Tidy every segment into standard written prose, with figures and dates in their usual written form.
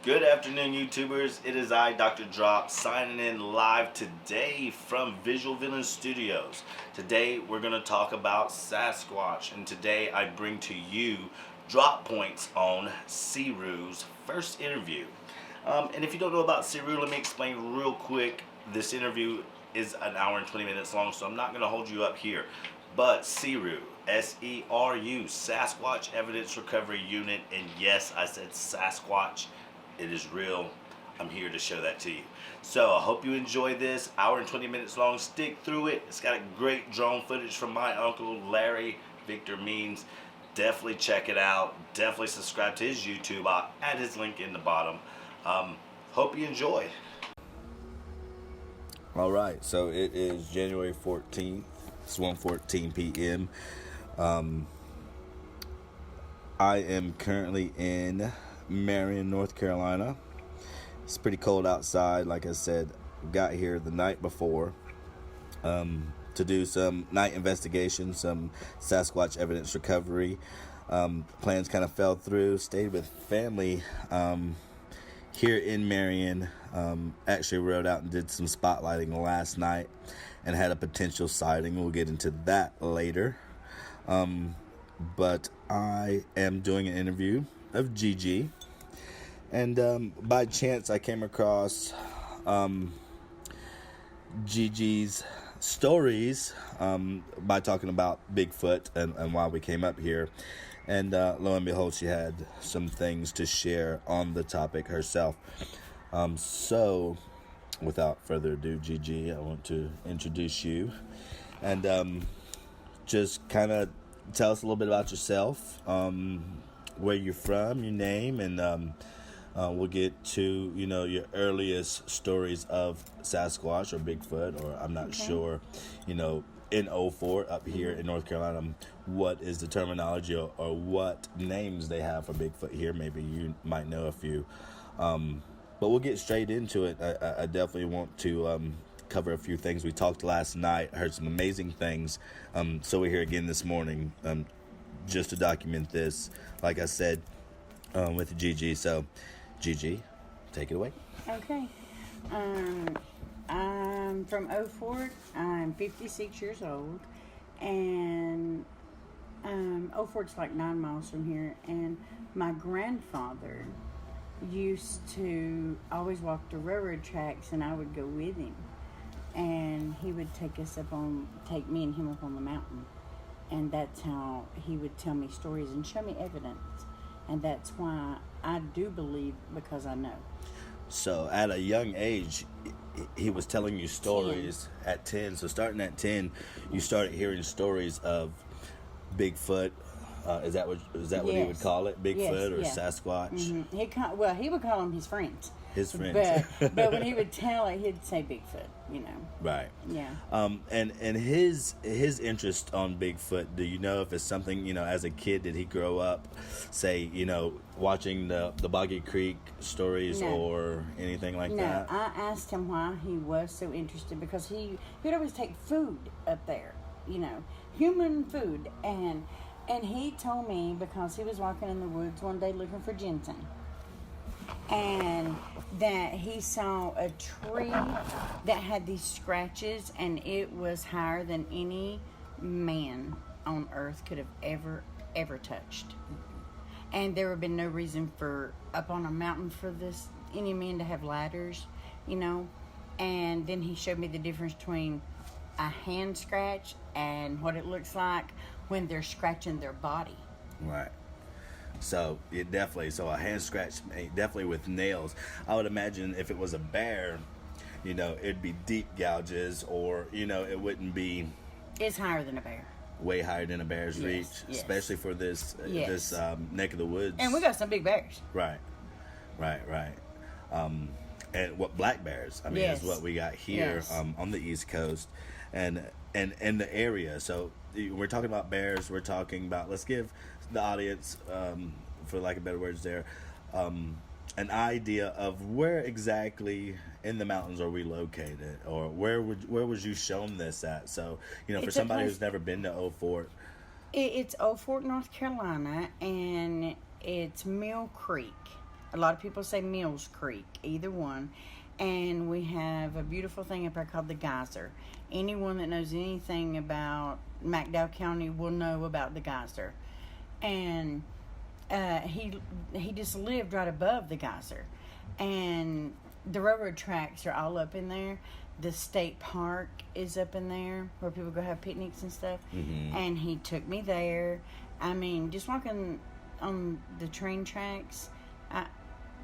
Good afternoon, YouTubers. It is I, Dr. Drop, signing in live today from Visual Villain Studios. Today, we're going to talk about Sasquatch, and today I bring to you drop points on SERU's first interview. And if you don't know about SERU, let me explain real quick. This interview is an hour and 20 minutes long, so I'm not going to hold you up here. But SERU, S-E-R-U, Sasquatch Evidence Recovery Unit, and yes, I said Sasquatch. It is real. I'm here to show that to you. So I hope you enjoy this. Hour and 20 minutes long. Stick through it. It's got a great drone footage from my uncle Larry, Victor Means. Definitely check it out. Definitely subscribe to his YouTube. I'll add his link in the bottom. Hope you enjoy. All right. So it is January 14th. It's 1:14 p.m. I am currently in Marion, North Carolina. It's pretty cold outside. Like I said, got here the night before to do some night investigation, some Sasquatch evidence recovery. Plans kind of fell through. Stayed with family here in Marion. Actually rode out and did some spotlighting last night and had a potential sighting. We'll get into that later. But I am doing an interview of Gigi, and by chance I came across Gigi's stories by talking about Bigfoot and why we came up here, and lo and behold, she had some things to share on the topic herself. So without further ado, Gigi, I want to introduce you and just kind of tell us a little bit about yourself, where you're from, your name, and we'll get to, your earliest stories of Sasquatch or Bigfoot, or I'm not sure, in 04 up here in North Carolina, what is the terminology or what names they have for Bigfoot here. Maybe you might know a few. But we'll get straight into it. I definitely want to cover a few things. We talked last night, heard some amazing things. So we're here again this morning just to document this, like I said, with Gigi. So, Gigi, take it away. Okay. I'm from Oak Fort. I'm 56 years old. And Oak Fort's like 9 miles from here. And my grandfather used to always walk the railroad tracks, and I would go with him. And he would take me and him up on the mountain. And that's how he would tell me stories and show me evidence. And that's why I do believe, because I know. So at a young age, he was telling you stories 10. At 10. So starting at 10, you started hearing stories of Bigfoot. Is that what he would call it? Bigfoot or Sasquatch? Mm-hmm. He would call them his friends. His friends. But when he would tell it, he'd say Bigfoot, Right. Yeah. And his interest on Bigfoot, do you know if it's something, as a kid, did he grow up, say, watching the Boggy Creek stories or anything like that? No, I asked him why he was so interested, because he would always take food up there, human food. And he told me because he was walking in the woods one day looking for ginseng, and that he saw a tree that had these scratches, and it was higher than any man on earth could have ever touched. And there would have been no reason for up on a mountain for any man to have ladders, And then he showed me the difference between a hand scratch and what it looks like when they're scratching their body. Right. So it definitely, so a hand scratch, definitely with nails. I would imagine if it was a bear, it'd be deep gouges, or it wouldn't be. It's higher than a bear. Way higher than a bear's reach, yes. especially for this neck of the woods. And we got some big bears. Right. And what black bears? I mean, is what we got here on the East Coast, and the area. So we're talking about bears. We're talking about. Let's give the audience, for lack of better words, there, an idea of where exactly in the mountains are we located, or where was you shown this at? So for somebody who's never been to Old Fort, it's Old Fort, North Carolina, and it's Mill Creek. A lot of people say Mills Creek, either one. And we have a beautiful thing up there called the Geyser. Anyone that knows anything about McDowell County will know about the Geyser. And he just lived right above the Geyser. And the railroad tracks are all up in there. The state park is up in there where people go have picnics and stuff. Mm-hmm. And he took me there. I mean, just walking on the train tracks,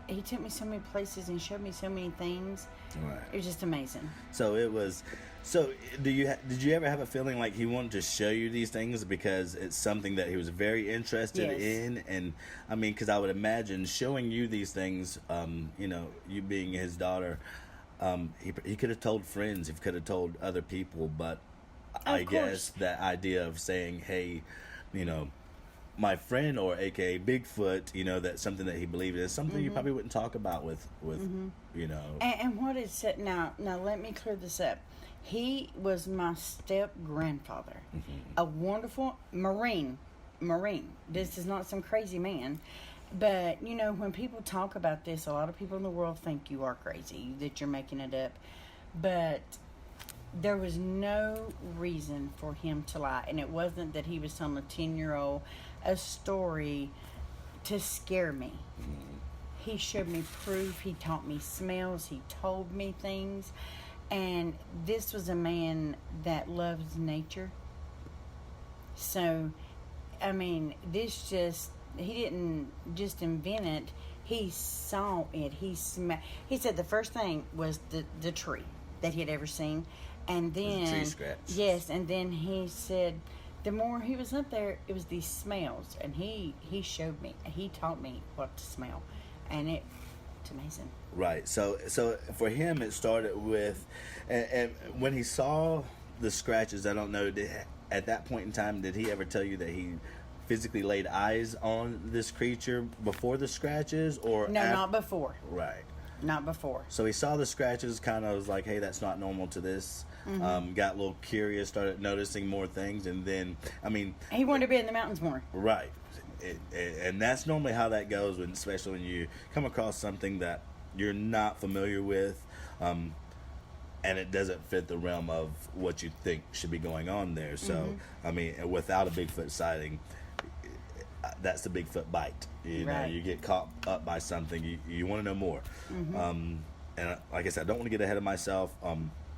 he took me so many places and showed me so many things. Right. It was just amazing. So it was. So did you ever have a feeling like he wanted to show you these things because it's something that he was very interested in? And I mean, because I would imagine showing you these things, you being his daughter, he could have told friends, he could have told other people, but I guess that idea of saying, hey, my friend, or AKA Bigfoot, that's something that he believed in. It's something you probably wouldn't talk about with And what is it now? Now let me clear this up. He was my step grandfather, a wonderful Marine. This is not some crazy man, but when people talk about this, a lot of people in the world think you are crazy, that you're making it up, but there was no reason for him to lie, and it wasn't that he was telling a 10-year-old a story to scare me. He showed me proof. He taught me smells. He told me things. And this was a man that loves nature. So, I mean, he didn't just invent it. He saw it. He said the first thing was the tree that he had ever seen. And then, tree scratch. Yes, and then he said the more he was up there, it was these smells. And he showed me. He taught me what to smell. And it's amazing. Right. So for him, it started with, and when he saw the scratches, I don't know, at that point in time, did he ever tell you that he physically laid eyes on this creature before the scratches, or no, not before. Right. Not before. So he saw the scratches, kind of was like, hey, that's not normal to this. Got a little curious, started noticing more things, and then, I mean, he wanted to be in the mountains more. Right. And that's normally how that goes, especially when you come across something that you're not familiar with, and it doesn't fit the realm of what you think should be going on there. So, I mean, without a Bigfoot sighting, that's the Bigfoot bite. You get caught up by something. You want to know more. And like I said, I don't want to get ahead of myself.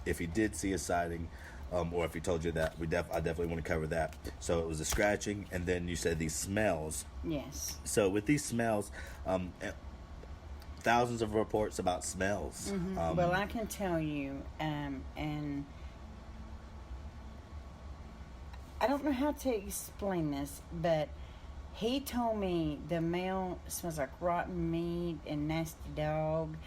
If he did see a sighting, or if he told you that, I definitely want to cover that. So it was the scratching, and then you said these smells. Yes. So with these smells, thousands of reports about smells. Well, I can tell you, and I don't know how to explain this, but he told me the male smells like rotten meat and nasty dog,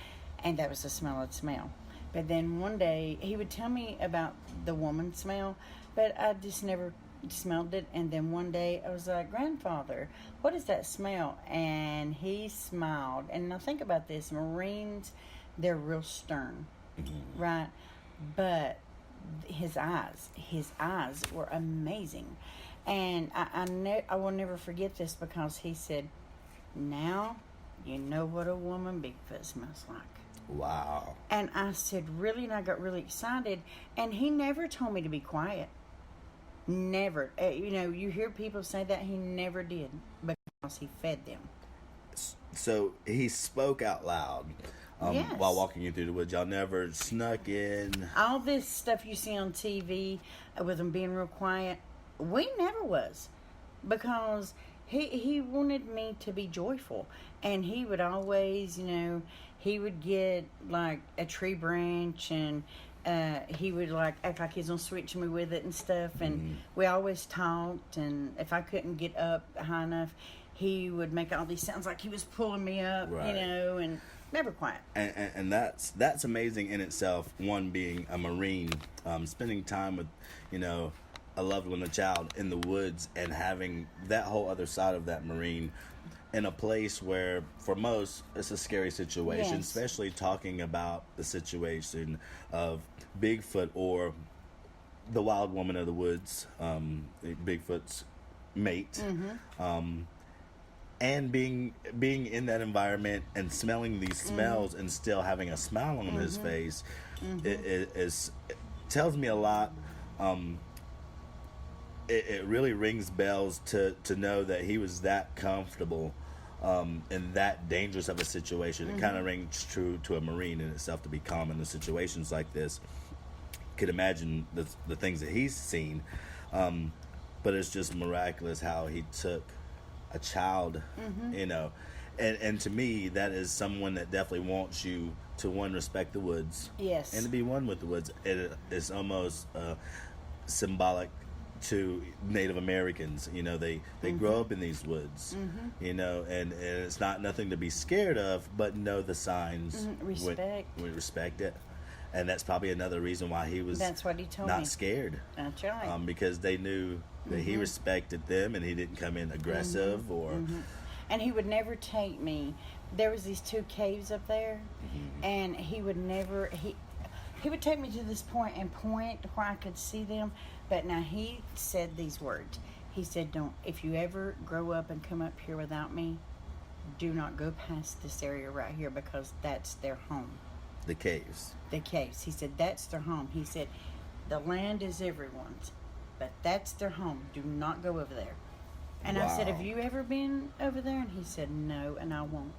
and that was the smell I'd smell. But then one day, he would tell me about the woman smell, but I just never smelled it. And then one day, I was like, grandfather, what is that smell? And he smiled. And now think about this. Marines, they're real stern, right? But his eyes were amazing. And I will never forget this, because he said, now you know what a woman Bigfoot smells like. Wow. And I said, really? And I got really excited. And he never told me to be quiet. Never. You hear people say that. He never did, because he fed them. So he spoke out loud while walking you through the woods. Y'all never snuck in. All this stuff you see on TV with them being real quiet, we never was. Because he wanted me to be joyful, and he would always, he would get like a tree branch, and he would like act like he's gonna switch me with it and stuff, and we always talked. And if I couldn't get up high enough, he would make all these sounds like he was pulling me up, Right. and never quiet. And that's amazing in itself. One, being a Marine, spending time with, a loved one, a child in the woods, and having that whole other side of that Marine in a place where, for most, it's a scary situation, Yes. especially talking about the situation of Bigfoot or the wild woman of the woods, Bigfoot's mate. And being in that environment and smelling these smells and still having a smile on his face, it tells me a lot. It really rings bells to know that he was that comfortable in that dangerous of a situation. It kind of rings true to a Marine in itself, to be calm in the situations like this. Could imagine the things that he's seen, but it's just miraculous how he took a child, and to me, that is someone that definitely wants you to, one, respect the woods, Yes. and to be one with the woods. It's almost symbolic to Native Americans. They grow up in these woods, and it's not nothing to be scared of, but know the signs. Respect. We respect it. And that's probably another reason why he was That's what he told not me. scared. That's right. Because they knew that he respected them, and he didn't come in aggressive or... And he would never take me. There was these 2 caves up there, and he would never... He would take me to this point and point where I could see them, but now he said these words. He said, if you ever grow up and come up here without me, do not go past this area right here, because that's their home. The caves. The caves. He said, that's their home. He said, the land is everyone's, but that's their home. Do not go over there. And I said, Wow. have you ever been over there? And he said, no, and I won't.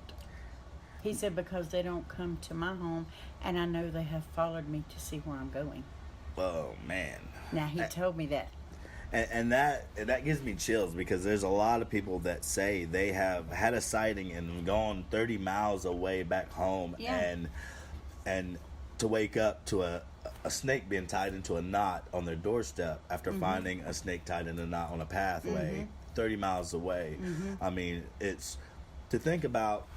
He said, because they don't come to my home, and I know they have followed me to see where I'm going. Oh, man. Now, he told me that. And that gives me chills, because there's a lot of people that say they have had a sighting and gone 30 miles away back home, Yeah. and to wake up to a snake being tied into a knot on their doorstep after finding a snake tied in a knot on a pathway 30 miles away. I mean, it's to think about,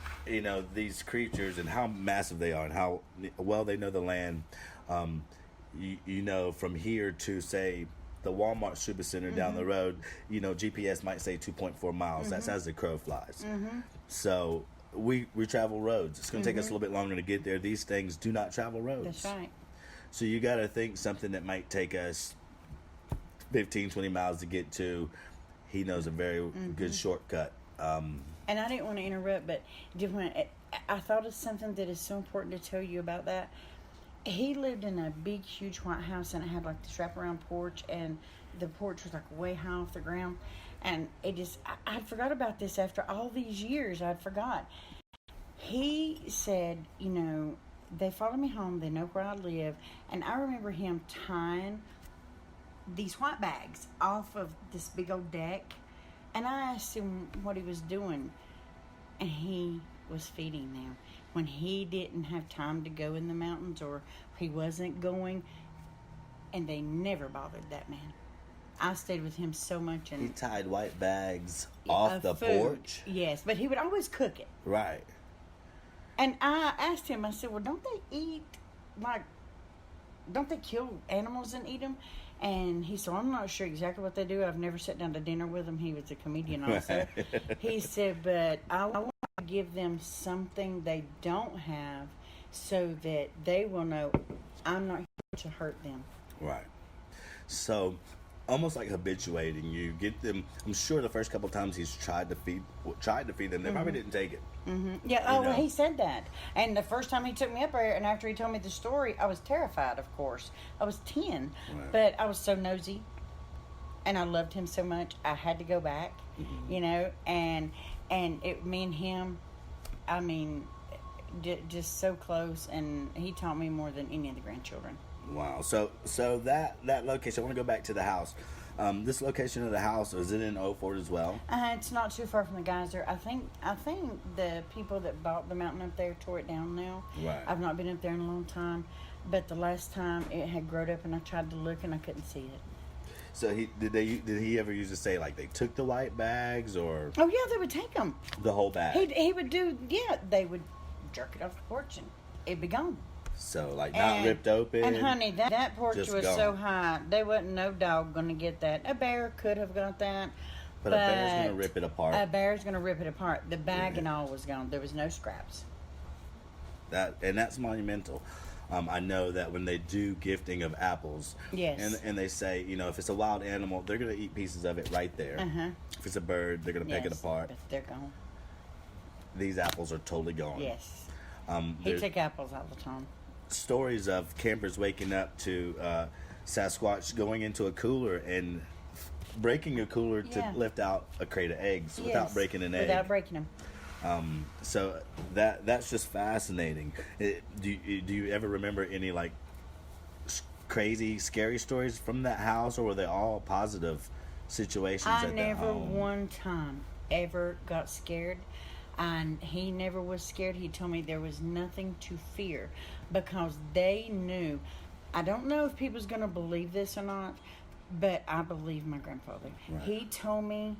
these creatures and how massive they are and how well they know the land. From here to, say, the Walmart Supercenter down the road, GPS might say 2.4 miles. That's as the crow flies. So we travel roads. It's going to take us a little bit longer to get there. These things do not travel roads. That's right. So you got to think something that might take us 15, 20 miles to get to. He knows a very good shortcut. And I didn't want to interrupt, but I thought of something that is so important to tell you about that. He lived in a big, huge white house, and it had like this wraparound porch, and the porch was like way high off the ground. And I'd forgot about this after all these years. I'd forgot. He said, they follow me home, they know where I live, and I remember him tying these white bags off of this big old deck, and I asked him what he was doing, and he was feeding them. When he didn't have time to go in the mountains, or he wasn't going, and they never bothered that man. I stayed with him so much. And He tied white bags off the food. porch? Yes, but he would always cook it. Right. And I asked him, I said, well, don't they kill animals and eat them? And he said, I'm not sure exactly what they do. I've never sat down to dinner with him. He was a comedian also. He said, but I want to give them something they don't have so that they will know I'm not here to hurt them. Right. So, almost like habituating you. Get them. I'm sure the first couple of times he's tried to feed them, they probably didn't take it. Yeah, well, he said that. And the first time he took me up there, and after he told me the story, I was terrified, of course. I was 10, Right. but I was so nosy, and I loved him so much, I had to go back, and me and him, I mean, just so close, and he taught me more than any of the grandchildren. Wow. So that location, I want to go back to the house. This location of the house, is it in Old Fort as well? It's not too far from the geyser. I think the people that bought the mountain up there tore it down now. Right. I've not been up there in a long time, but the last time it had grown up, and I tried to look and I couldn't see it. So did he ever used to say like they took the white bags or? Oh yeah, they would take them. The whole bag. He would do, yeah. They would jerk it off the porch and it'd be gone. So like not ripped open. And honey, that porch was gone. so high, there wasn't no dog gonna get that. A bear could have got that. But a bear's gonna rip it apart. A bear's gonna rip it apart. The bag and all was gone. There was no scraps. That's monumental. I know that when they do gifting of apples, yes, and they say, you know, if it's a wild animal, they're gonna eat pieces of it right there. If it's a bird, they're gonna pick it apart. But they're gone. These apples are totally gone. Yes. He took apples all the time. Stories of campers waking up to Sasquatch going into a cooler and breaking a cooler to lift out a crate of eggs without breaking an egg. Without breaking them. So that's just fascinating. Do you ever remember any like crazy, scary stories from that house, or were they all positive situations? I never one time ever got scared. And he never was scared. He told me there was nothing to fear because they knew. I don't know if people's going to believe this or not, but I believe my grandfather. Right. He told me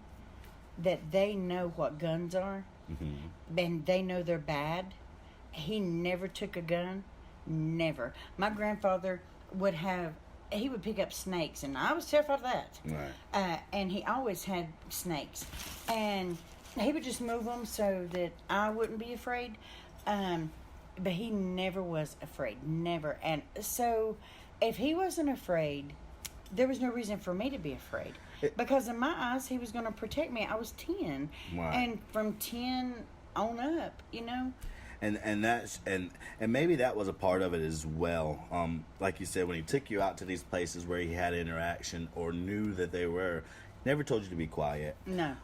that they know what guns are, and they know they're bad. He never took a gun, never. My grandfather he would pick up snakes, and I was terrified of that. Right. And he always had snakes, and he would just move them so that I wouldn't be afraid. But he never was afraid. Never. And so if he wasn't afraid, there was no reason for me to be afraid. Because in my eyes, he was going to protect me. I was 10. Right. And from 10 on up, you know. And that's and maybe that was a part of it as well. Like you said, when he took you out to these places where he had interaction or knew that they were, never told you to be quiet. No.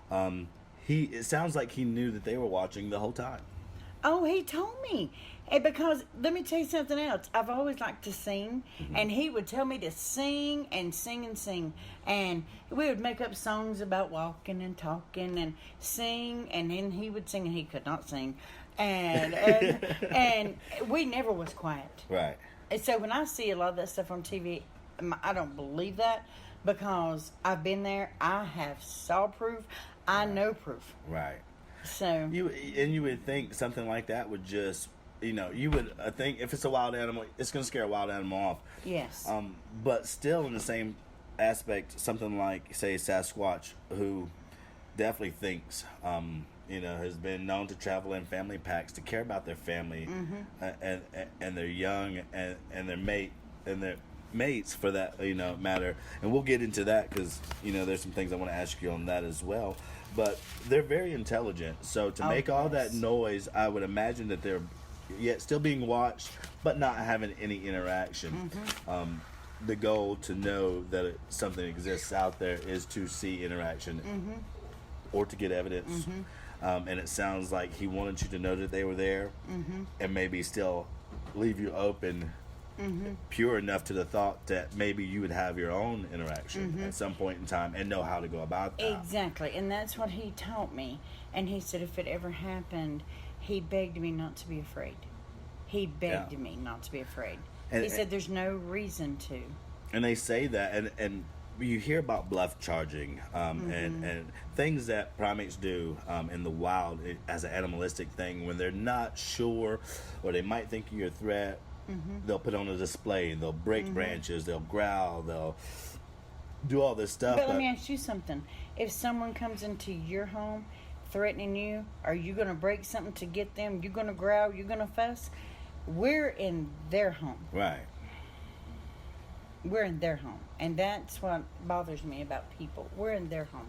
It sounds like he knew that they were watching the whole time. Oh, he told me. And because, let me tell you something else. I've always liked to sing, and he would tell me to sing and sing and sing. And we would make up songs about walking and talking and sing, and then he would sing, and he could not sing. And we never was quiet. Right. And so when I see a lot of that stuff on TV, I don't believe that because I've been there. I have saw proof. I know proof. Right. So you would think something like that would just, you would think if it's a wild animal, it's going to scare a wild animal off. Yes. But still in the same aspect, something like, say, Sasquatch, who definitely thinks, has been known to travel in family packs to care about their family and their young and their mate and their mates for that matter, and we'll get into that because there's some things I want to ask you on that as well. But they're very intelligent, so to make all that noise, I would imagine that they're yet still being watched but not having any interaction. The goal to know that something exists out there is to see interaction or to get evidence. And it sounds like he wanted you to know that they were there and maybe still leave you open, pure enough to the thought that maybe you would have your own interaction at some point in time and know how to go about that. Exactly, and that's what he taught me. And he said if it ever happened, he begged me not to be afraid. He begged me not to be afraid. And he said there's no reason to. And they say that, and you hear about bluff charging and things that primates do in the wild as an animalistic thing when they're not sure or they might think you're a threat. They'll put on a display, they'll break branches, they'll growl, they'll do all this stuff. But let me ask you something. If someone comes into your home threatening you, are you going to break something to get them? You're going to growl, you're going to fuss? We're in their home. Right. We're in their home. And that's what bothers me about people. We're in their home.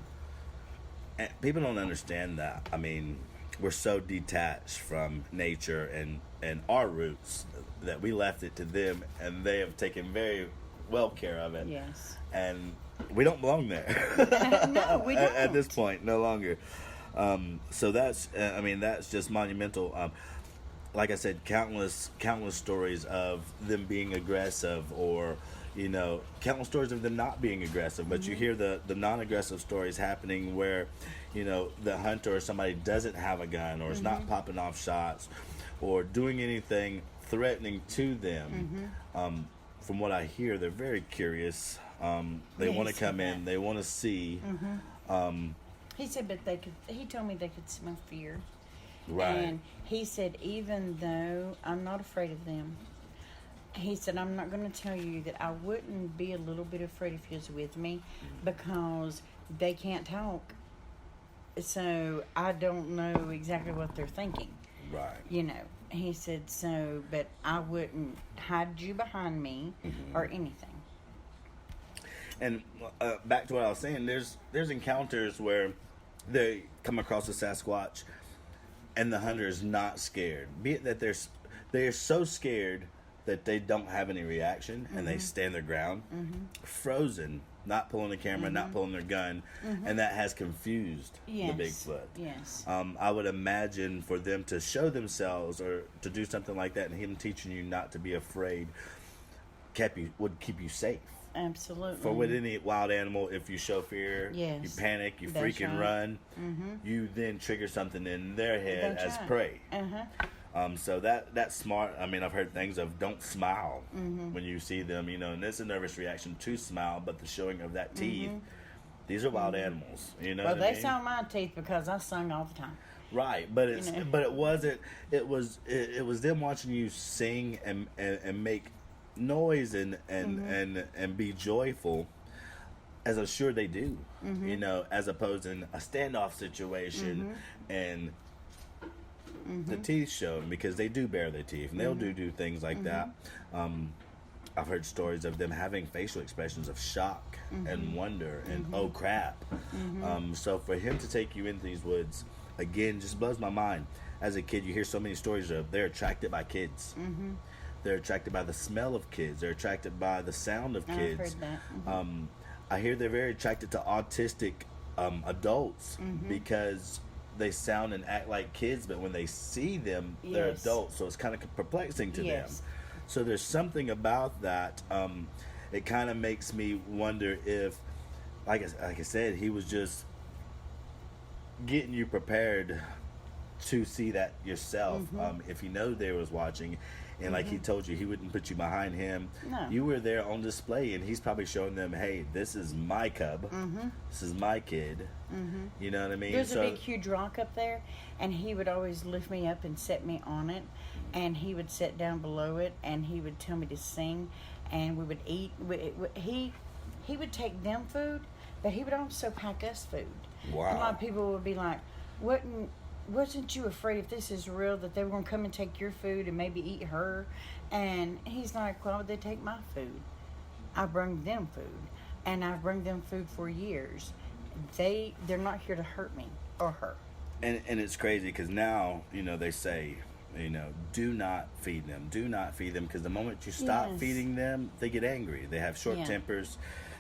And people don't understand that. I mean, we're so detached from nature and our roots that we left it to them, and they have taken very well care of it. Yes. And we don't belong there. No, we don't. At this point, no longer. So that's just monumental. Like I said, countless stories of them being aggressive or, countless stories of them not being aggressive, but you hear the non-aggressive stories happening where, the hunter or somebody doesn't have a gun or is not popping off shots or doing anything threatening to them. From what I hear, they're very curious. They want to come in. They want to see. He said, but he told me they could smell fear. Right. And he said, even though I'm not afraid of them, he said, I'm not going to tell you that I wouldn't be a little bit afraid if you was with me because they can't talk. So I don't know exactly what they're thinking. Right. He said, so, but I wouldn't hide you behind me or anything. And back to what I was saying, there's encounters where they come across a Sasquatch and the hunter is not scared. Be it that they're so scared that they don't have any reaction and they stand their ground, frozen, not pulling the camera, not pulling their gun, and that has confused the Bigfoot. Yes. I would imagine for them to show themselves or to do something like that and him teaching you not to be afraid would keep you safe. Absolutely. For with any wild animal, if you show fear, you panic, you freaking run, you then trigger something in their head as prey. So that's smart. I mean, I've heard things of don't smile when you see them, and it's a nervous reaction to smile, but the showing of that teeth, these are wild animals, Well, they saw my teeth because I sung all the time. Right, but it wasn't. It was them watching you sing and make noise and be joyful, as I'm sure they do, as opposed in a standoff situation and the teeth showing, because they do bare their teeth and they'll do things like that. I've heard stories of them having facial expressions of shock and wonder and oh crap. So for him to take you into these woods again just blows my mind. As a kid, you hear so many stories of they're attracted by kids. They're attracted by the smell of kids. They're attracted by the sound of kids. I've heard that. I hear they're very attracted to autistic adults because they sound and act like kids, but when they see them, they're adults. So it's kind of perplexing to them. So there's something about that. It kind of makes me wonder if, like I said, he was just getting you prepared to see that yourself. If you know they was watching, and like he told you, he wouldn't put you behind him. No. You were there on display, and he's probably showing them, hey, this is my cub. This is my kid. You know what I mean? There's a big, huge rock up there, and he would always lift me up and set me on it, and he would sit down below it, and he would tell me to sing, and we would eat. He would take them food, but he would also pack us food. Wow. And a lot of people would be like, wasn't you afraid if this is real that they were going to come and take your food and maybe eat her? And he's like, why would they take my food? I bring them food, and I've bring them food for years. They're not here to hurt me or her. And it's crazy because now, they say, do not feed them. Do not feed them, because the moment you stop feeding them, they get angry. They have short tempers.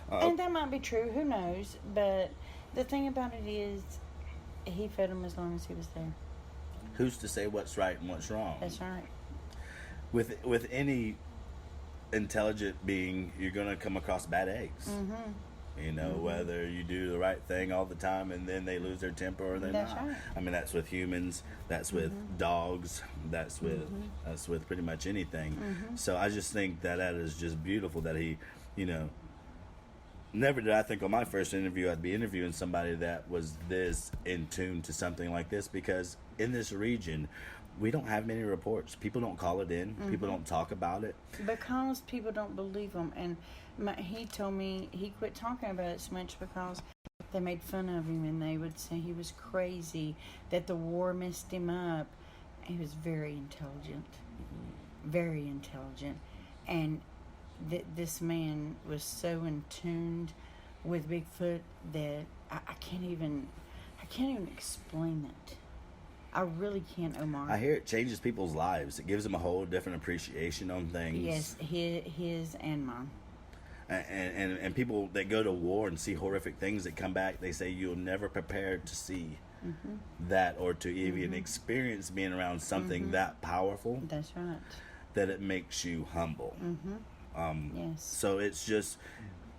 And that might be true. Who knows? But the thing about it is, he fed them as long as he was there. Who's to say what's right and what's wrong? That's right. With any intelligent being, you're going to come across bad eggs. Whether you do the right thing all the time and then they lose their temper or they're That's not. Right. I mean, that's with humans. That's with dogs. That's with pretty much anything. So I just think that is just beautiful that he, never did I think on my first interview I'd be interviewing somebody that was this in tune to something like this, because in this region we don't have many reports. People don't call it in. People don't talk about it because people don't believe him. And he told me he quit talking about it so much because they made fun of him and they would say he was crazy, that the war messed him up. He was very intelligent, and this man was so in tune with Bigfoot that I can't even explain it. I really can't, Omar. I hear it changes people's lives. It gives them a whole different appreciation on things. Yes, his and mine. And people that go to war and see horrific things that come back, they say you'll never prepare to see that or to even experience being around something that powerful. That's right. That it makes you humble. Yes. So it's just,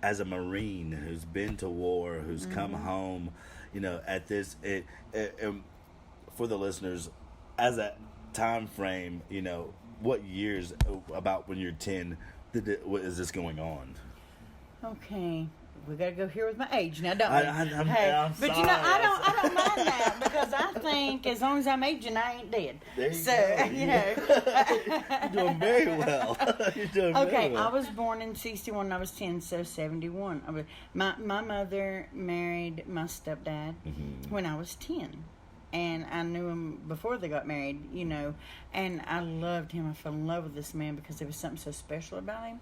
as a Marine who's been to war, who's come home, at this, for the listeners, as a time frame, what years about when you're 10, what is this going on? Okay. We gotta go here with my age now, don't we? I'm but sorry. I don't mind that, because I think as long as I'm aging, I ain't dead. There you So go. You're doing very well. You're doing very Okay, well. I was born in 61 and I was 10, so 71. My mother married my stepdad when I was 10. And I knew him before they got married, and I loved him. I fell in love with this man because there was something so special about him.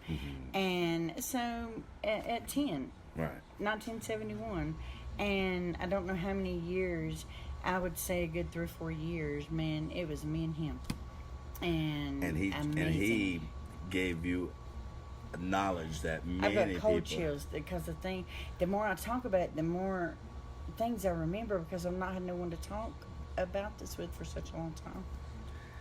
And so at 10, right, 1971, and I don't know how many years, I would say a good 3 or 4 years, man, it was me and him. And he gave you knowledge that many I've got cold people... chills, because the more I talk about it, the more things I remember, because I've not had no one to talk about this with for such a long time.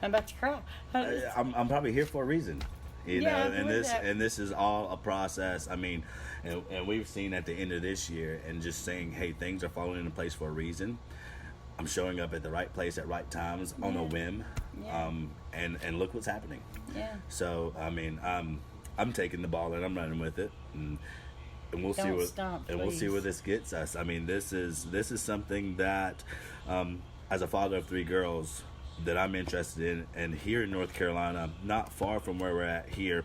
I'm about to cry. I'm probably here for a reason, Yeah, and this is all a process. I mean, and we've seen at the end of this year, and just saying, hey, things are falling into place for a reason. I'm showing up at the right place at right times on a whim, and look what's happening. Yeah. So I mean, I'm taking the ball and I'm running with it, and we'll see we'll see where this gets us. I mean, this is something that, as a father of 3 girls, that I'm interested in. And here in North Carolina, not far from where we're at here,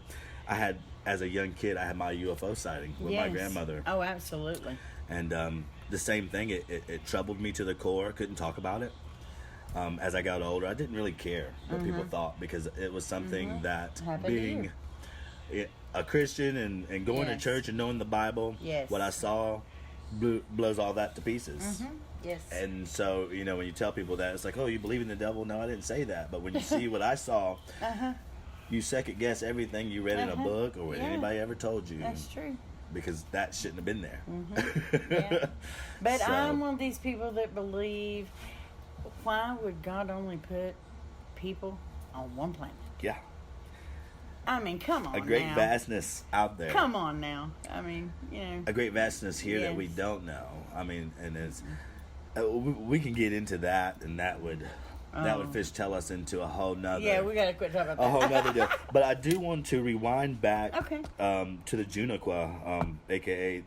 as a young kid, I had my UFO sighting with my grandmother. Oh, absolutely. And the same thing, it troubled me to the core. Couldn't talk about it. As I got older, I didn't really care what people thought, because it was something that Happened being a Christian and going to church and knowing the Bible, what I saw blows all that to pieces. Yes. And so, when you tell people that, it's like, oh, you believe in the devil? No, I didn't say that. But when you see what I saw, you second guess everything you read in a book or what anybody ever told you. That's true. Because that shouldn't have been there. Yeah. But I'm one of these people that believe, why would God only put people on one planet? Yeah. I mean, come on. A great now. vastness out there. Come on now. I mean, A great vastness here that we don't know. I mean, and it's we can get into that, and that would fishtail us into a whole nother. Yeah, we gotta quit talking about that. A whole nother deal. But I do want to rewind back Okay. To the Juniqua, aka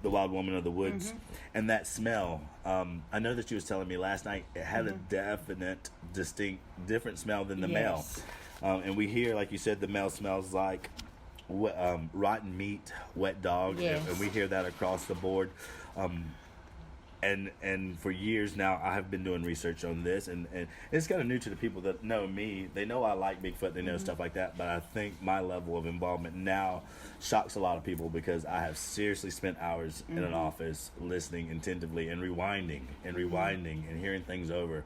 the Wild Woman of the Woods, and that smell. I know that you was telling me last night it had a definite, distinct, different smell than the male. And we hear, like you said, the male smells like rotten meat, wet dog, and we hear that across the board. And for years now, I have been doing research on this, and it's kind of new to the people that know me. They know I like Bigfoot, they know stuff like that, but I think my level of involvement now shocks a lot of people, because I have seriously spent hours in an office listening attentively and rewinding and hearing things over,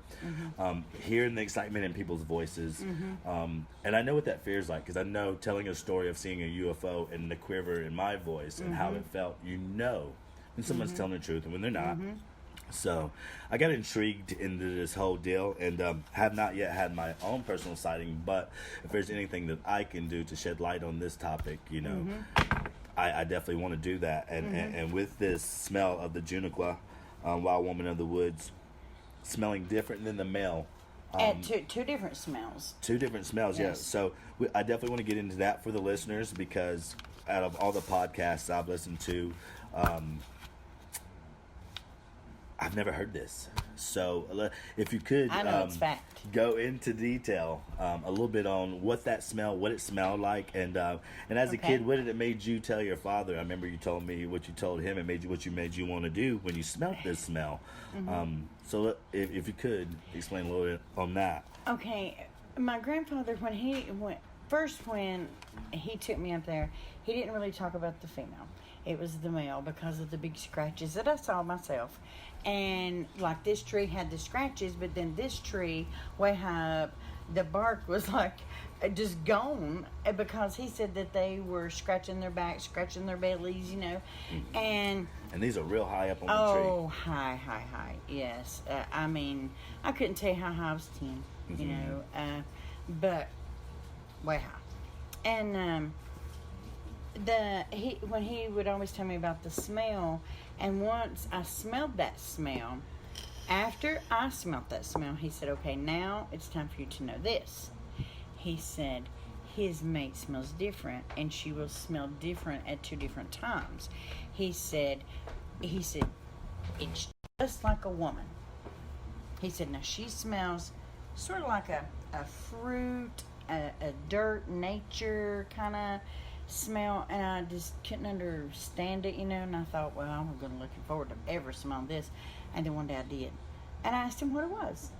hearing the excitement in people's voices, and I know what that feels like, because I know telling a story of seeing a UFO and the quiver in my voice and how it felt, when someone's telling the truth and when they're not. So I got intrigued into this whole deal, and have not yet had my own personal sighting, but if there's anything that I can do to shed light on this topic, I definitely want to do that. And with this smell of the Juniqua, Wild Woman of the Woods, smelling different than the male. Two different smells. 2 different smells, yes. So I definitely want to get into that for the listeners, because out of all the podcasts I've listened to, I've never heard this. So if you could I know it's fact. Go into detail a little bit on what that smell, what it smelled like, and as a kid, what did it made you tell your father? I remember you told me what you told him, and what made you want to do when you smelled this smell. So if you could explain a little bit on that. Okay, my grandfather, when he took me up there, he didn't really talk about the female. It was the male, because of the big scratches that I saw myself. And like this tree had the scratches, but then this tree way high up, the bark was like just gone, because he said that they were scratching their backs, scratching their bellies, and these are real high up on the tree. Oh, high, yes. I mean, I couldn't tell you how high. I was 10, but way high. And when he would always tell me about the smell, and once I smelled that smell, after I smelled that smell, he said, "Okay, now it's time for you to know this." He said, "His mate smells different, and she will smell different at 2 different times." He said, "It's just like a woman." He said, "Now she smells sort of like a fruit, a dirt, nature kind of smell," and I just couldn't understand it, and I thought, well, I'm going to looking forward to ever smelling this. And then one day I did, and I asked him what it was,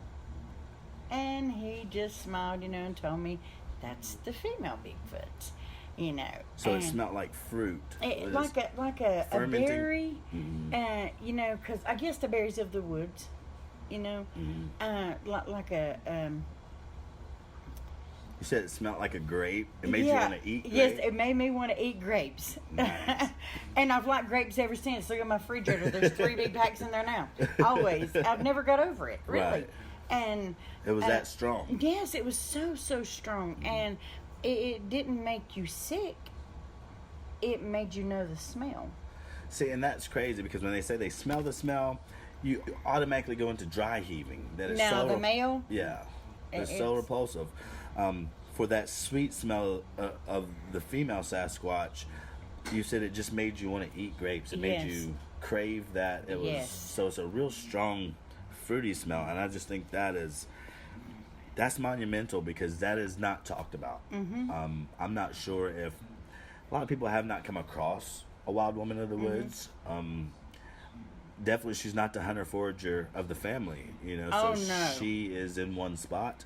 and he just smiled, and told me that's the female Bigfoot, So and it smelled like fruit. like a fermenting? berry, because I guess the berries of the woods, like a You said it smelled like a grape. It made you want to eat grapes? Yes, it made me want to eat grapes. Nice. And I've liked grapes ever since. Look at my refrigerator. There's 3 big packs in there now. Always. I've never got over it, really. Right. And it was that strong. Yes, it was so strong. And it didn't make you sick. It made you know the smell. See, and that's crazy because when they say they smell the smell, you automatically go into dry heaving. That is Now, the male? Yeah. It's so repulsive. For that sweet smell of the female Sasquatch, you said it just made you want to eat grapes. It made you crave that. It was so it's a real strong, fruity smell, and I just think that's monumental because that is not talked about. Mm-hmm. I'm not sure if a lot of people have not come across a wild woman of the woods. Definitely, she's not the hunter forager of the family. So no. She is in one spot.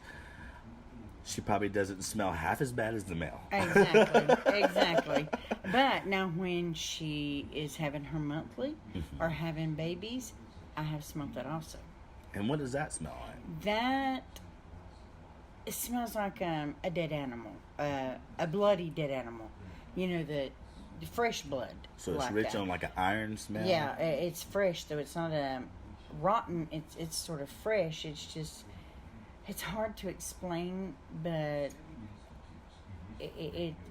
She probably doesn't smell half as bad as the male. Exactly. But now when she is having her monthly or having babies, I have smelled that also. And what does that smell like? That, it smells like a dead animal, a bloody dead animal. The fresh blood. So it's rich on like an iron smell? Yeah, it's fresh, though. It's not rotten. It's sort of fresh. It's just... It's hard to explain, but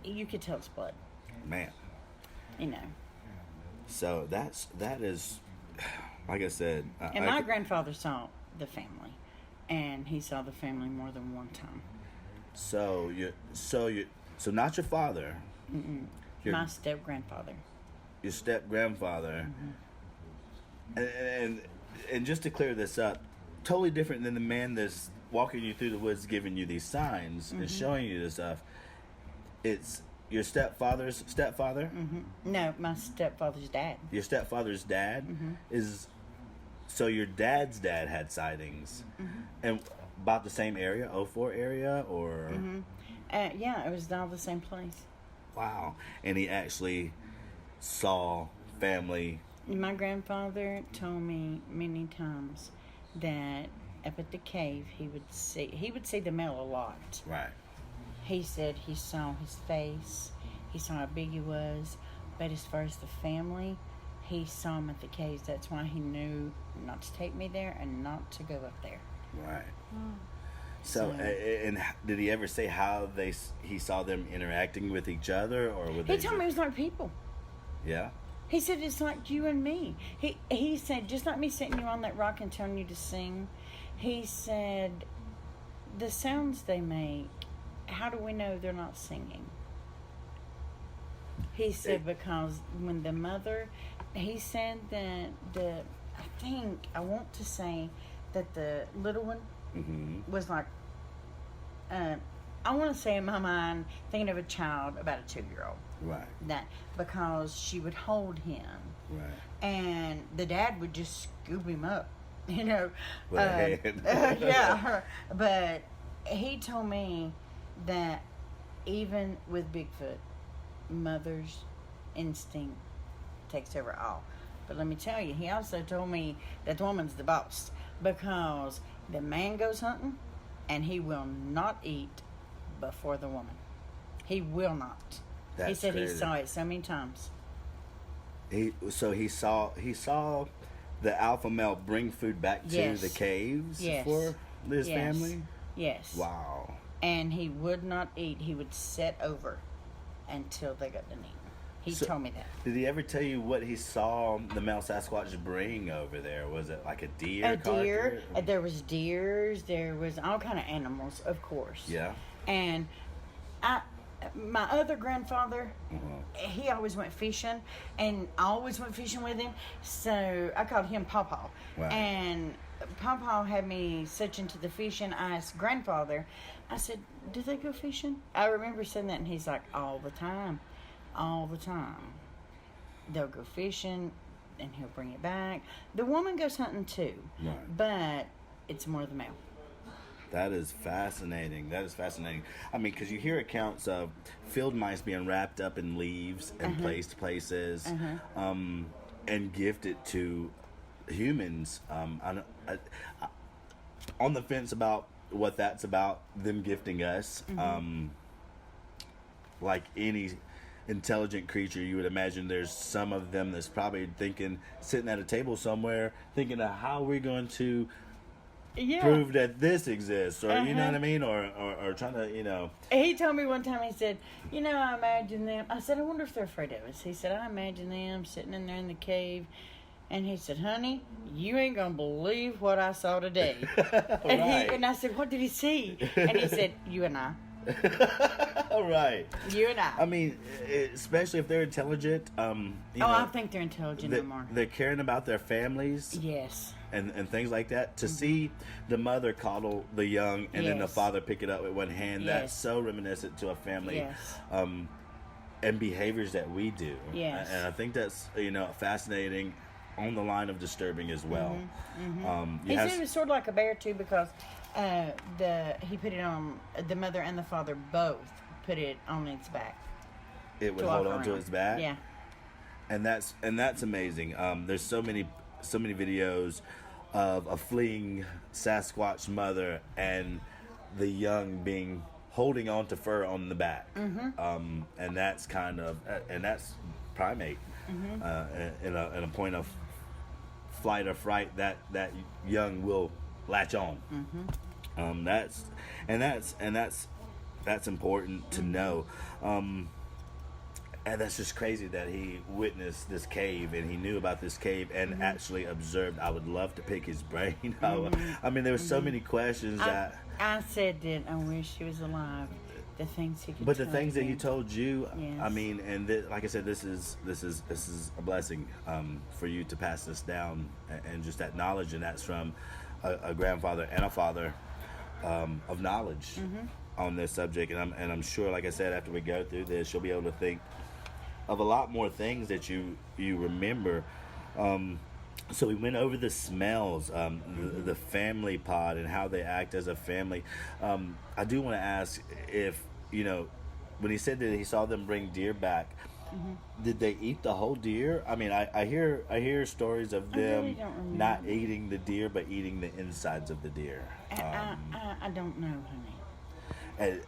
you could tell it's blood. Man. So that is, like I said. And my grandfather saw the family, and he saw the family more than one time. So not your father. My step grandfather. Your step grandfather. And just to clear this up, totally different than the man that's walking you through the woods, giving you these signs and showing you this stuff. It's your stepfather's stepfather? No, my stepfather's dad. Your stepfather's dad is... So your dad's dad had sightings. And about the same area, 04 area, or... Yeah, it was all the same place. Wow. And he actually saw family... My grandfather told me many times that up at the cave he would see the male a lot. Right. He said he saw his face, he saw how big he was, but as far as the family, he saw him at the caves. That's why he knew not to take me there and not to go up there. Right. So, and did he ever say how he saw them interacting with each other, or would he told me it was like people. Yeah. He said it's like you and me. He said just like me sitting you on that rock and telling you to sing. He said the sounds they make. How do we know they're not singing? He said because when the mother, he said that I want to say that the little one was like, I want to say in my mind, thinking of a child, about a 2-year-old. Right. That because she would hold him. Right. And the dad would just scoop him up, With a hand. Yeah. But he told me that even with Bigfoot, mother's instinct takes over all. But let me tell you, he also told me that the woman's the boss, because the man goes hunting and he will not eat before the woman. He will not. That's he said crazy. He saw it so many times. He saw the alpha male bring food back to the caves for his family? Yes. Wow. And he would not eat. He would sit over until they got done eating. He told me that. Did he ever tell you what he saw the male Sasquatch bring over there? Was it like a deer? A deer. There was deers. There was all kind of animals, of course. Yeah. And my other grandfather, he always went fishing, and I always went fishing with him. So I called him Pawpaw. Wow. And Pawpaw had me such into the fishing. I asked grandfather, I said, do they go fishing? I remember saying that, and he's like, all the time. They'll go fishing, and he'll bring it back. The woman goes hunting too, right. But it's more the male. That is fascinating. I mean, because you hear accounts of field mice being wrapped up in leaves and placed places, and gifted to humans. I'm on the fence about what that's about. Them gifting us, like any intelligent creature, you would imagine there's some of them that's probably sitting at a table somewhere, thinking of how we're going to prove that this exists, or you know what I mean, or trying to, He told me one time, he said, I imagine them. I said, I wonder if they're afraid of us. He said, I imagine them sitting in there in the cave. And he said, honey, you ain't going to believe what I saw today. And I said, what did he see? And he said, you and I. Right. You and I. I mean, especially if they're intelligent. I think they're intelligent no more. They're caring about their families. Yes. And things like that. To see the mother coddle the young and then the father pick it up with one hand, that's so reminiscent to a family. Yes. And behaviors that we do. Yes. And I think that's, fascinating, on the line of disturbing as well. He said it was sort of like a bear too, because he put it on, the mother and the father both put it on its back. It would hold on to its back? Yeah. And that's amazing. There's so many videos of a fleeing Sasquatch mother and the young holding on to fur on the back. And that's that's primate. In a point of flight or fright, that young will latch on. That's important to know. And that's just crazy that he witnessed this cave and he knew about this cave and actually observed. I would love to pick his brain. I mean, there were so many questions that I said that I wish he was alive. The things he could. But the things that he told you, yes. I mean, and like I said, this is a blessing for you to pass this down, and just that knowledge, and that's from a grandfather and a father of knowledge on this subject. And I'm sure, like I said, after we go through this, you'll be able to think of a lot more things that you remember. So we went over the smells, the family pod, and how they act as a family. I do want to ask if, when he said that he saw them bring deer back, did they eat the whole deer? I mean, I hear stories of them not eating the deer, but eating the insides of the deer. I don't know, honey.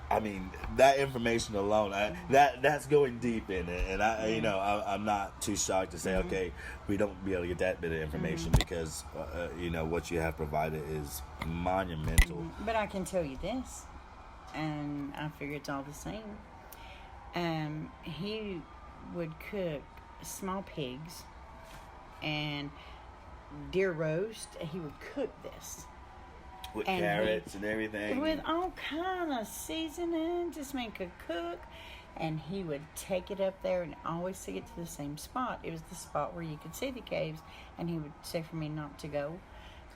I mean, that information alone, that's going deep in it, and I'm not too shocked to say, okay, we don't be able to get that bit of information because, what you have provided is monumental. But I can tell you this, and I figure it's all the same. He would cook small pigs and deer roast. He would cook this. With carrots and everything. With all kind of seasoning, just make a cook. And he would take it up there and always take it to the same spot. It was the spot where you could see the caves. And he would say for me not to go.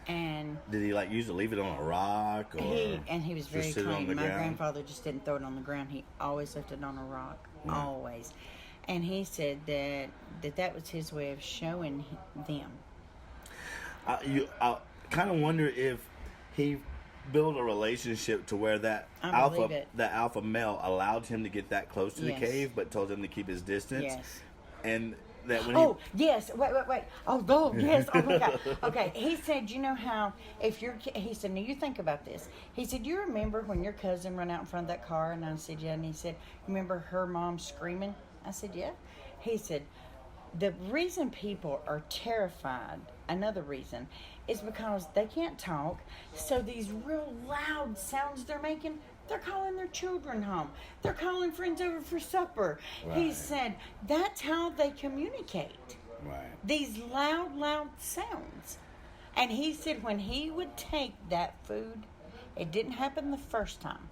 And did he usually leave it on a rock? Or he was very kind. My grandfather just didn't throw it on the ground. He always left it on a rock. Yeah. Always. And he said that was his way of showing them. I kind of wonder if he built a relationship to where that alpha male allowed him to get that close to the cave, but told him to keep his distance. Yes. And that when yes. Wait. Oh, yes. Oh, my God. Okay. He said, how he said, now you think about this. He said, you remember when your cousin ran out in front of that car? And I said, yeah. And he said, remember her mom screaming? I said, yeah. He said, the reason people are terrified, another reason, is because they can't talk. So these real loud sounds they're making, they're calling their children home. They're calling friends over for supper. Right. He said that's how they communicate. Right. These loud, loud sounds. And he said when he would take that food, it didn't happen the first time.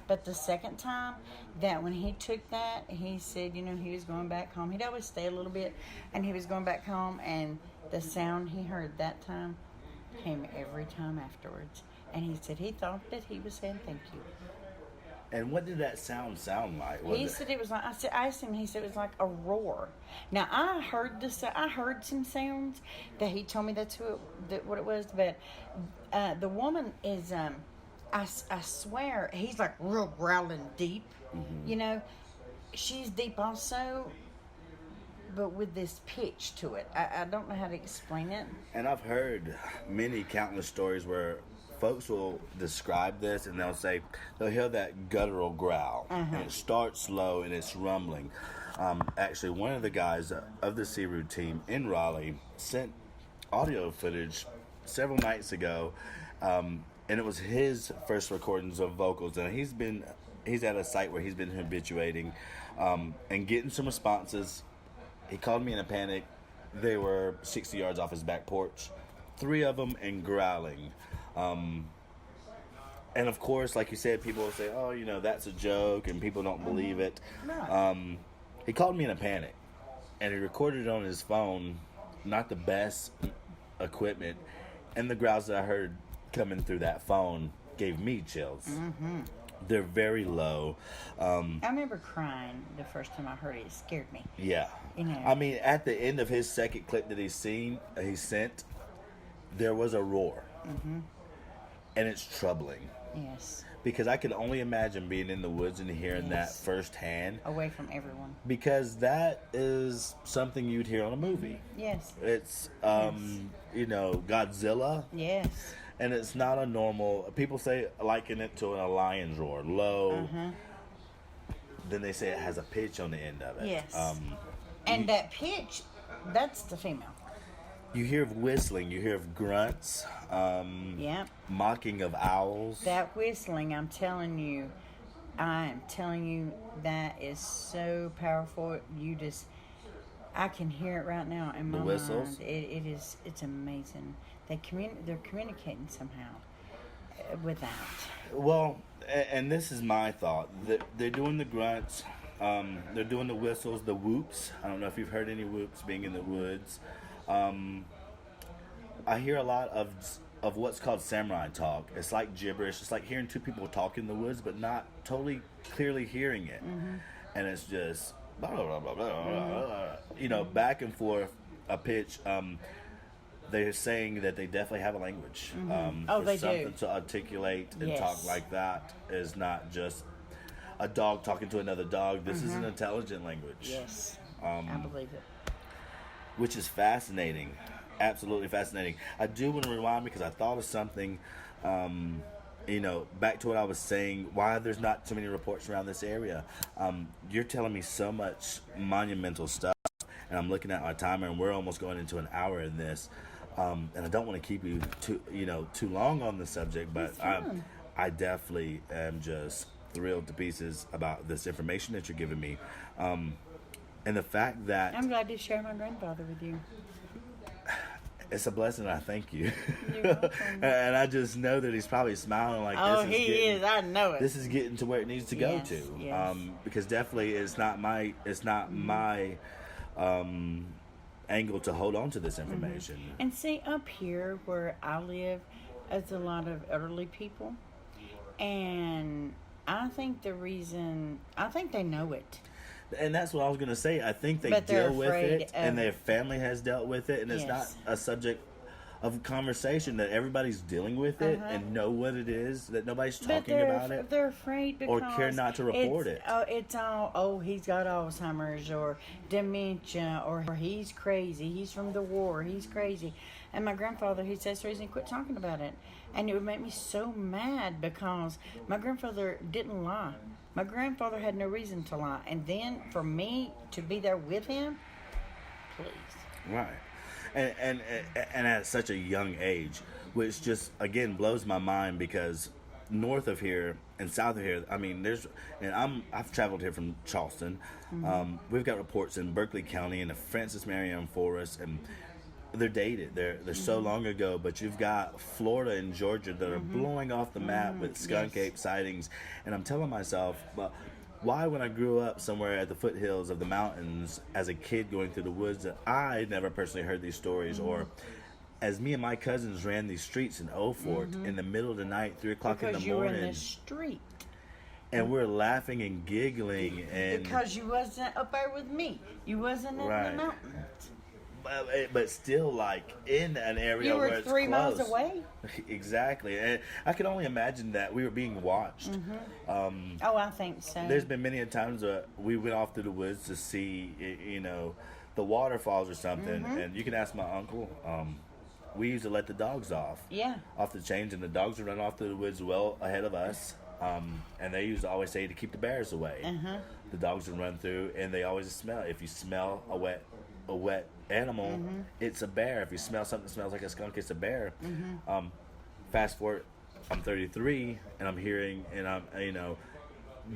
But the second time, that when he took that, he said, he was going back home. He'd always stay a little bit, and he was going back home, and the sound he heard that time came every time afterwards. And he said he thought that he was saying thank you. And what did that sound like? He said it was like, I asked him, he said it was like a roar. Now, I heard some sounds that he told me what it was, but the woman is, I swear, he's like real growling deep, She's deep also, but with this pitch to it. I don't know how to explain it. And I've heard many countless stories where folks will describe this and they'll hear that guttural growl. And it starts slow and it's rumbling. Actually, one of the guys of the SERU team in Raleigh sent audio footage several nights ago, and it was his first recordings of vocals. And he's at a site where he's been habituating and getting some responses. He called me in a panic. They were 60 yards off his back porch, 3 of them, and growling. And of course, like you said, people will say, "Oh, that's a joke," and people don't believe it. He called me in a panic, and he recorded it on his phone. Not the best equipment, and the growls that I heard coming through that phone gave me chills. They're very low. I remember crying the first time I heard it. It scared me. Yeah. I mean, at the end of his second clip that he sent, there was a roar. And it's troubling. Yes. Because I can only imagine being in the woods and hearing that firsthand. Away from everyone. Because that is something you'd hear on a movie. Yes. It's, Godzilla. Yes. And it's not a normal, people liken it to a lion's roar. Low. Then they say it has a pitch on the end of it. Yes. And that pitch, that's the female. You hear of whistling, you hear of grunts, mocking of owls. That whistling, I am telling you, that is so powerful. I can hear it right now in my mind. The whistles? It's amazing. They're communicating somehow with that. Well, and this is my thought. They're doing the grunts, they're doing the whistles, the whoops. I don't know if you've heard any whoops being in the woods. I hear a lot of what's called samurai talk. It's like gibberish. It's like hearing 2 people talk in the woods, but not totally clearly hearing it. And it's just blah, blah, blah, blah, blah, back and forth, a pitch. They're saying that they definitely have a language. They something do. to articulate and talk like that is not just a dog talking to another dog. This is an intelligent language. Yes, I believe it. Which is fascinating. Absolutely fascinating. I do want to rewind because I thought of something, back to what I was saying, why there's not too many reports around this area. You're telling me so much monumental stuff, and I'm looking at our timer, and we're almost going into an hour in this, and I don't want to keep you too long on the subject, but I definitely am just thrilled to pieces about this information that you're giving me. And the fact that I'm glad to share my grandfather with you. It's a blessing. I thank you. You're welcome. And I just know that he's probably smiling like this. He is. I know it. This is getting to where it needs to go to. Yes. Because definitely it's not my angle to hold on to this information. And see, up here where I live, there's a lot of elderly people, and I think they know it. And that's what I was going to say. I think they deal with it, and their family has dealt with it, and it's not a subject of conversation that everybody's dealing with it and know what it is, that nobody's talking about it. They're afraid because or care not to report it. It's all, he's got Alzheimer's or dementia, or he's crazy, he's from the war, he's crazy. And my grandfather, he says the reason he quit talking about it. And it would make me so mad because my grandfather didn't lie. My grandfather had no reason to lie. And then for me to be there with him, please. Right. and at such a young age, which just again blows my mind because north of here and south of here, I mean, I've traveled here from Charleston. We've got reports in Berkeley County and the Francis Marion Forest, and they're dated. They're so long ago, but you've got Florida and Georgia that are blowing off the map with skunk ape sightings, and I'm telling myself, well, why when I grew up somewhere at the foothills of the mountains as a kid going through the woods that I never personally heard these stories, or as me and my cousins ran these streets in Old Fort in the middle of the night, 3 o'clock in the morning. Because you were in the street. And we're laughing and giggling. And because you wasn't up there with me. You wasn't in the mountains. But still, like, in an area where it's three close. miles away. Exactly. And I can only imagine that we were being watched. Oh, I think so. There's been many a times where we went off through the woods to see, the waterfalls or something. And you can ask my uncle. We used to let the dogs off. Yeah. Off the chains, and the dogs would run off through the woods well ahead of us. And they used to always say to keep the bears away. The dogs would run through, and they always smell. If you smell a wet animal, it's a bear. If you smell something that smells like a skunk, it's a bear. Fast forward, I'm 33, and I'm hearing, and I'm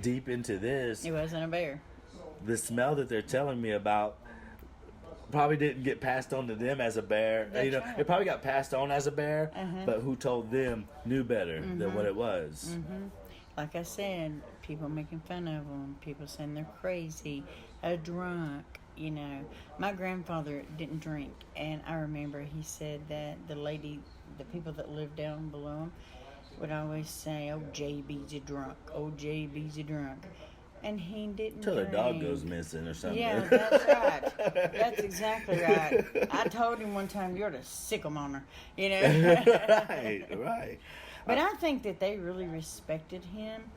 deep into this. It wasn't a bear. The smell that they're telling me about probably didn't get passed on to them as a bear. That's right. It probably got passed on as a bear, but who told them knew better than what it was. Like I said, people making fun of them, people saying they're crazy, a drunk. My grandfather didn't drink, and I remember he said that the people that lived down below him would always say, "Oh, JB's a drunk. Oh, JB's a drunk." And he didn't Till drink. the dog goes missing or something. Yeah, that's right. That's exactly right. I told him one time, "You're the sycamore," Right. But I think that they really respected him,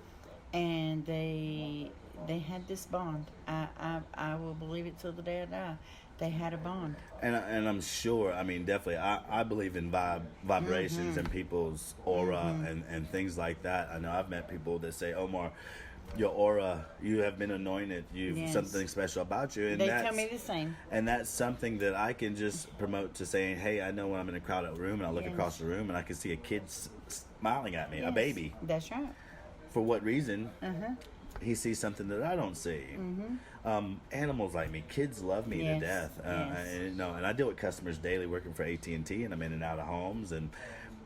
and they had this bond. I will believe it till the day I die. They had a bond. And I'm sure, definitely, I believe in vibrations and people's aura and things like that. I know I've met people that say, "Omar, your aura, you have been anointed. You've something special about you." And they tell me the same. And that's something that I can just promote to saying, hey, I know when I'm in a crowded room and I look across the room and I can see a kid smiling at me, a baby. That's right. For what reason? He sees something that I don't see. Animals like me, kids love me to death. And I deal with customers daily working for AT&T, and I'm in and out of homes, and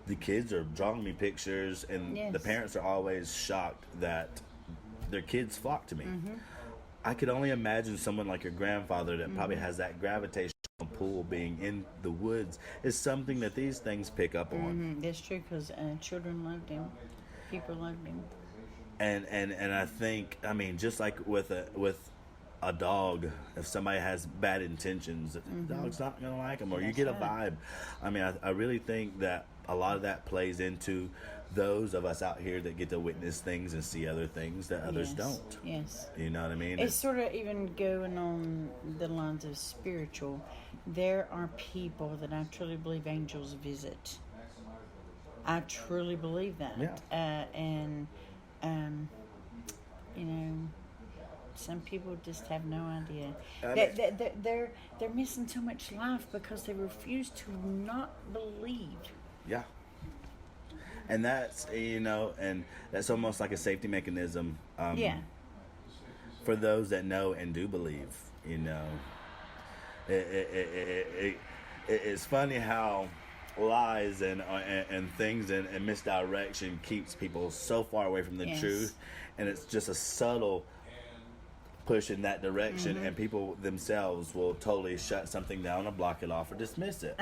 the kids are drawing me pictures, and the parents are always shocked that their kids flock to me. I could only imagine someone like your grandfather that probably has that gravitational pull, being in the woods, is something that these things pick up on. That's true, because children loved him. People loved him. And I think, just like with a dog, if somebody has bad intentions, the dog's not going to like them, or you get a vibe. I really think that a lot of that plays into those of us out here that get to witness things and see other things that others don't. Yes. You know what I mean? It's sort of even going on the lines of spiritual. There are people that I truly believe angels visit. I truly believe that. Yeah. Some people just have no idea. They're missing so much life because they refuse to not believe. Yeah. And that's, and that's almost like a safety mechanism. For those that know and do believe, it's funny how lies and things and misdirection keeps people so far away from the truth, and it's just a subtle push in that direction, and people themselves will totally shut something down or block it off or dismiss it.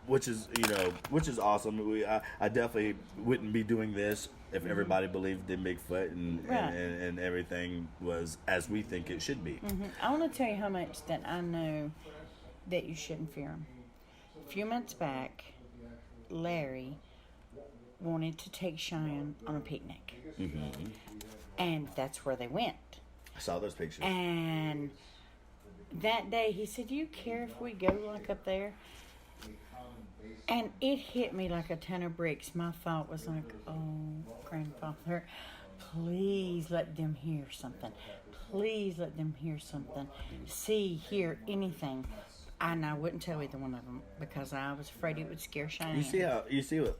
Which is awesome. I definitely wouldn't be doing this if everybody believed in Bigfoot and everything was as we think it should be. I want to tell you how much that I know that you shouldn't fear them. A few months back, Larry wanted to take Cheyenne on a picnic. And that's where they went. I saw those pictures. And that day he said, "Do you care if we go like up there?" And it hit me like a ton of bricks. My thought was like, "Oh, grandfather, please let them hear something. Please let them hear something. See, hear anything. And I wouldn't tell either one of them because I was afraid it would scare Cheyenne. You see what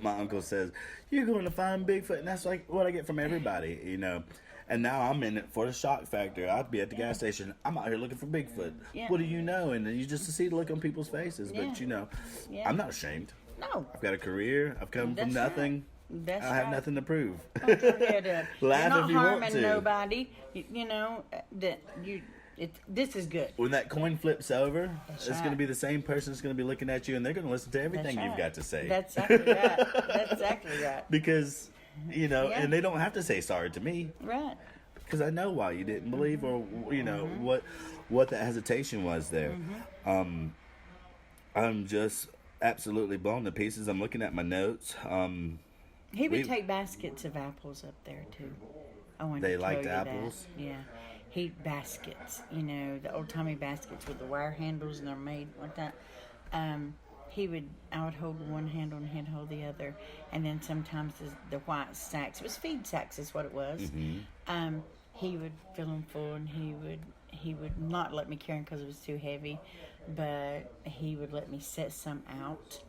my uncle says? You're going to find Bigfoot, and that's like what I get from everybody, you know. And now I'm in it for the shock factor. I'd be at the gas station. I'm out here looking for Bigfoot. Yeah. What do you know? And you just see the look on people's faces. Yeah. But, you know, Yeah. I'm not ashamed. No. I've got a career. I've come from That's nothing. right. That's I have right. nothing to prove. Don't forget it. Laugh You're not if you want harming to. nobody. You know that you. This is good. When that coin flips over, That's it's right. going to be the same person that's going to be looking at you, and they're going to listen to everything That's you've right. got to say. That's exactly right. That's exactly right. Because, you know, Yeah. and they don't have to say sorry to me. Right. Because I know why you didn't believe, or you know what that hesitation was there. I'm just absolutely blown to pieces. I'm looking at my notes. He would take baskets of apples up there too. I wanted They to tell liked you apples? That. Yeah, he baskets. You know, the old timey baskets with the wire handles, and they're made like that. I would hold one handle and he'd hold the other, and then sometimes the white sacks. It was feed sacks, is what it was. He would fill them full, and he would not let me carry them because it was too heavy, but he would let me set some out.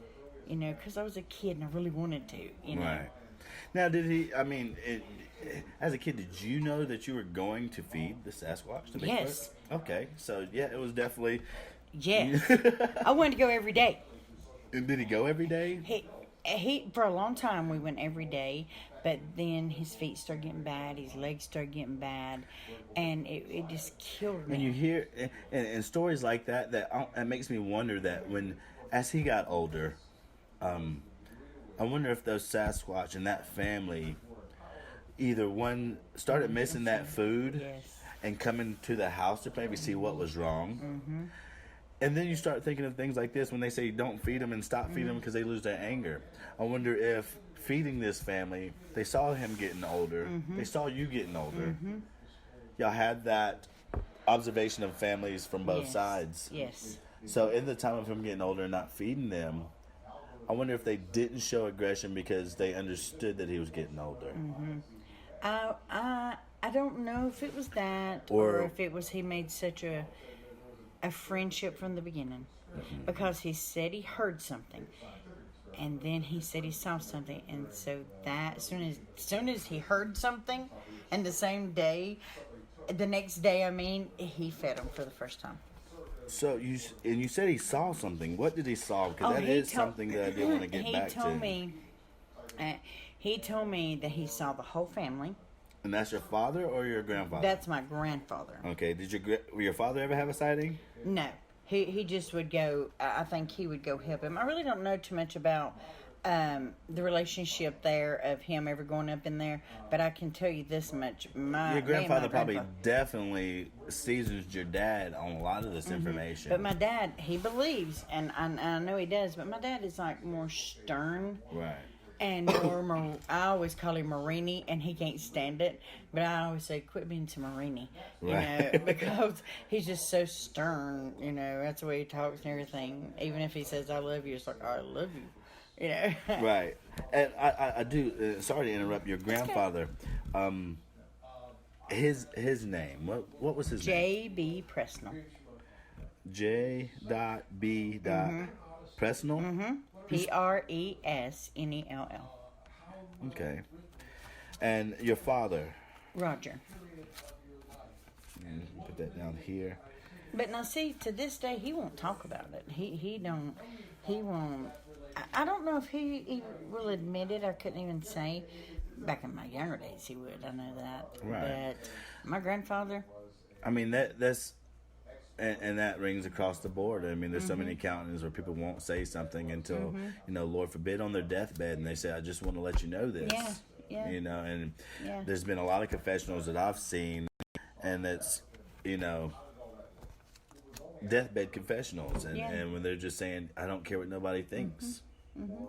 You know, because I was a kid and I really wanted to. You know. Right. Now, did he? I mean, as a kid, did you know that you were going to feed the Sasquatch? The Bigfoot? Yes. Okay, so yeah, it was definitely. Yes. I wanted to go every day. And did he go every day? He for a long time we went every day, but then his feet started getting bad, his legs started getting bad, and it just killed me. And you hear and stories like that it makes me wonder that as he got older, I wonder if those Sasquatch and that family either one started missing that food Yes. and coming to the house to maybe see what was wrong. And then you start thinking of things like this when they say don't feed them and stop feeding them because they lose their anger. I wonder if feeding this family, they saw him getting older. They saw you getting older. Y'all had that observation of families from both Yes. sides. Yes. So in the time of him getting older and not feeding them, I wonder if they didn't show aggression because they understood that he was getting older. I don't know if it was that or if it was he made such a friendship from the beginning, because he said he heard something, and then he said he saw something, and so that as soon as he heard something, and the next day, he fed him for the first time. So you said he saw something. What did he saw? Because that is something that I did want to get back to. He told me that he saw the whole family. And that's your father or your grandfather? That's my grandfather. Okay. Did your father ever have a sighting? No, he just would go. I think he would go help him. I really don't know too much about the relationship there of him ever going up in there, but I can tell you this much: Your grandfather probably definitely seasons your dad on a lot of this information. But my dad, he believes, and I know he does. But my dad is like more stern. Right. And more, I always call him Marini, and he can't stand it. But I always say, quit being so Marini, you know, because he's just so stern. You know, that's the way he talks and everything. Even if he says "I love you," it's like "I love you," you know. Right. And I do. Sorry to interrupt. Your grandfather, his name. What was his name? J.B. Presnell. J.B. Presnell. Presnell. Okay. And your father? Roger. And put that down here. But now, see, to this day, he won't talk about it. He won't. I don't know if he will admit it. I couldn't even say. Back in my younger days, he would. I know that. Right. But my grandfather. I mean, that's. And that rings across the board. I mean, there's so many accountants where people won't say something until, Lord forbid, on their deathbed, and they say, I just want to let you know this. Yeah. And there's been a lot of confessionals that I've seen, and it's, deathbed confessionals. And when they're just saying, I don't care what nobody thinks.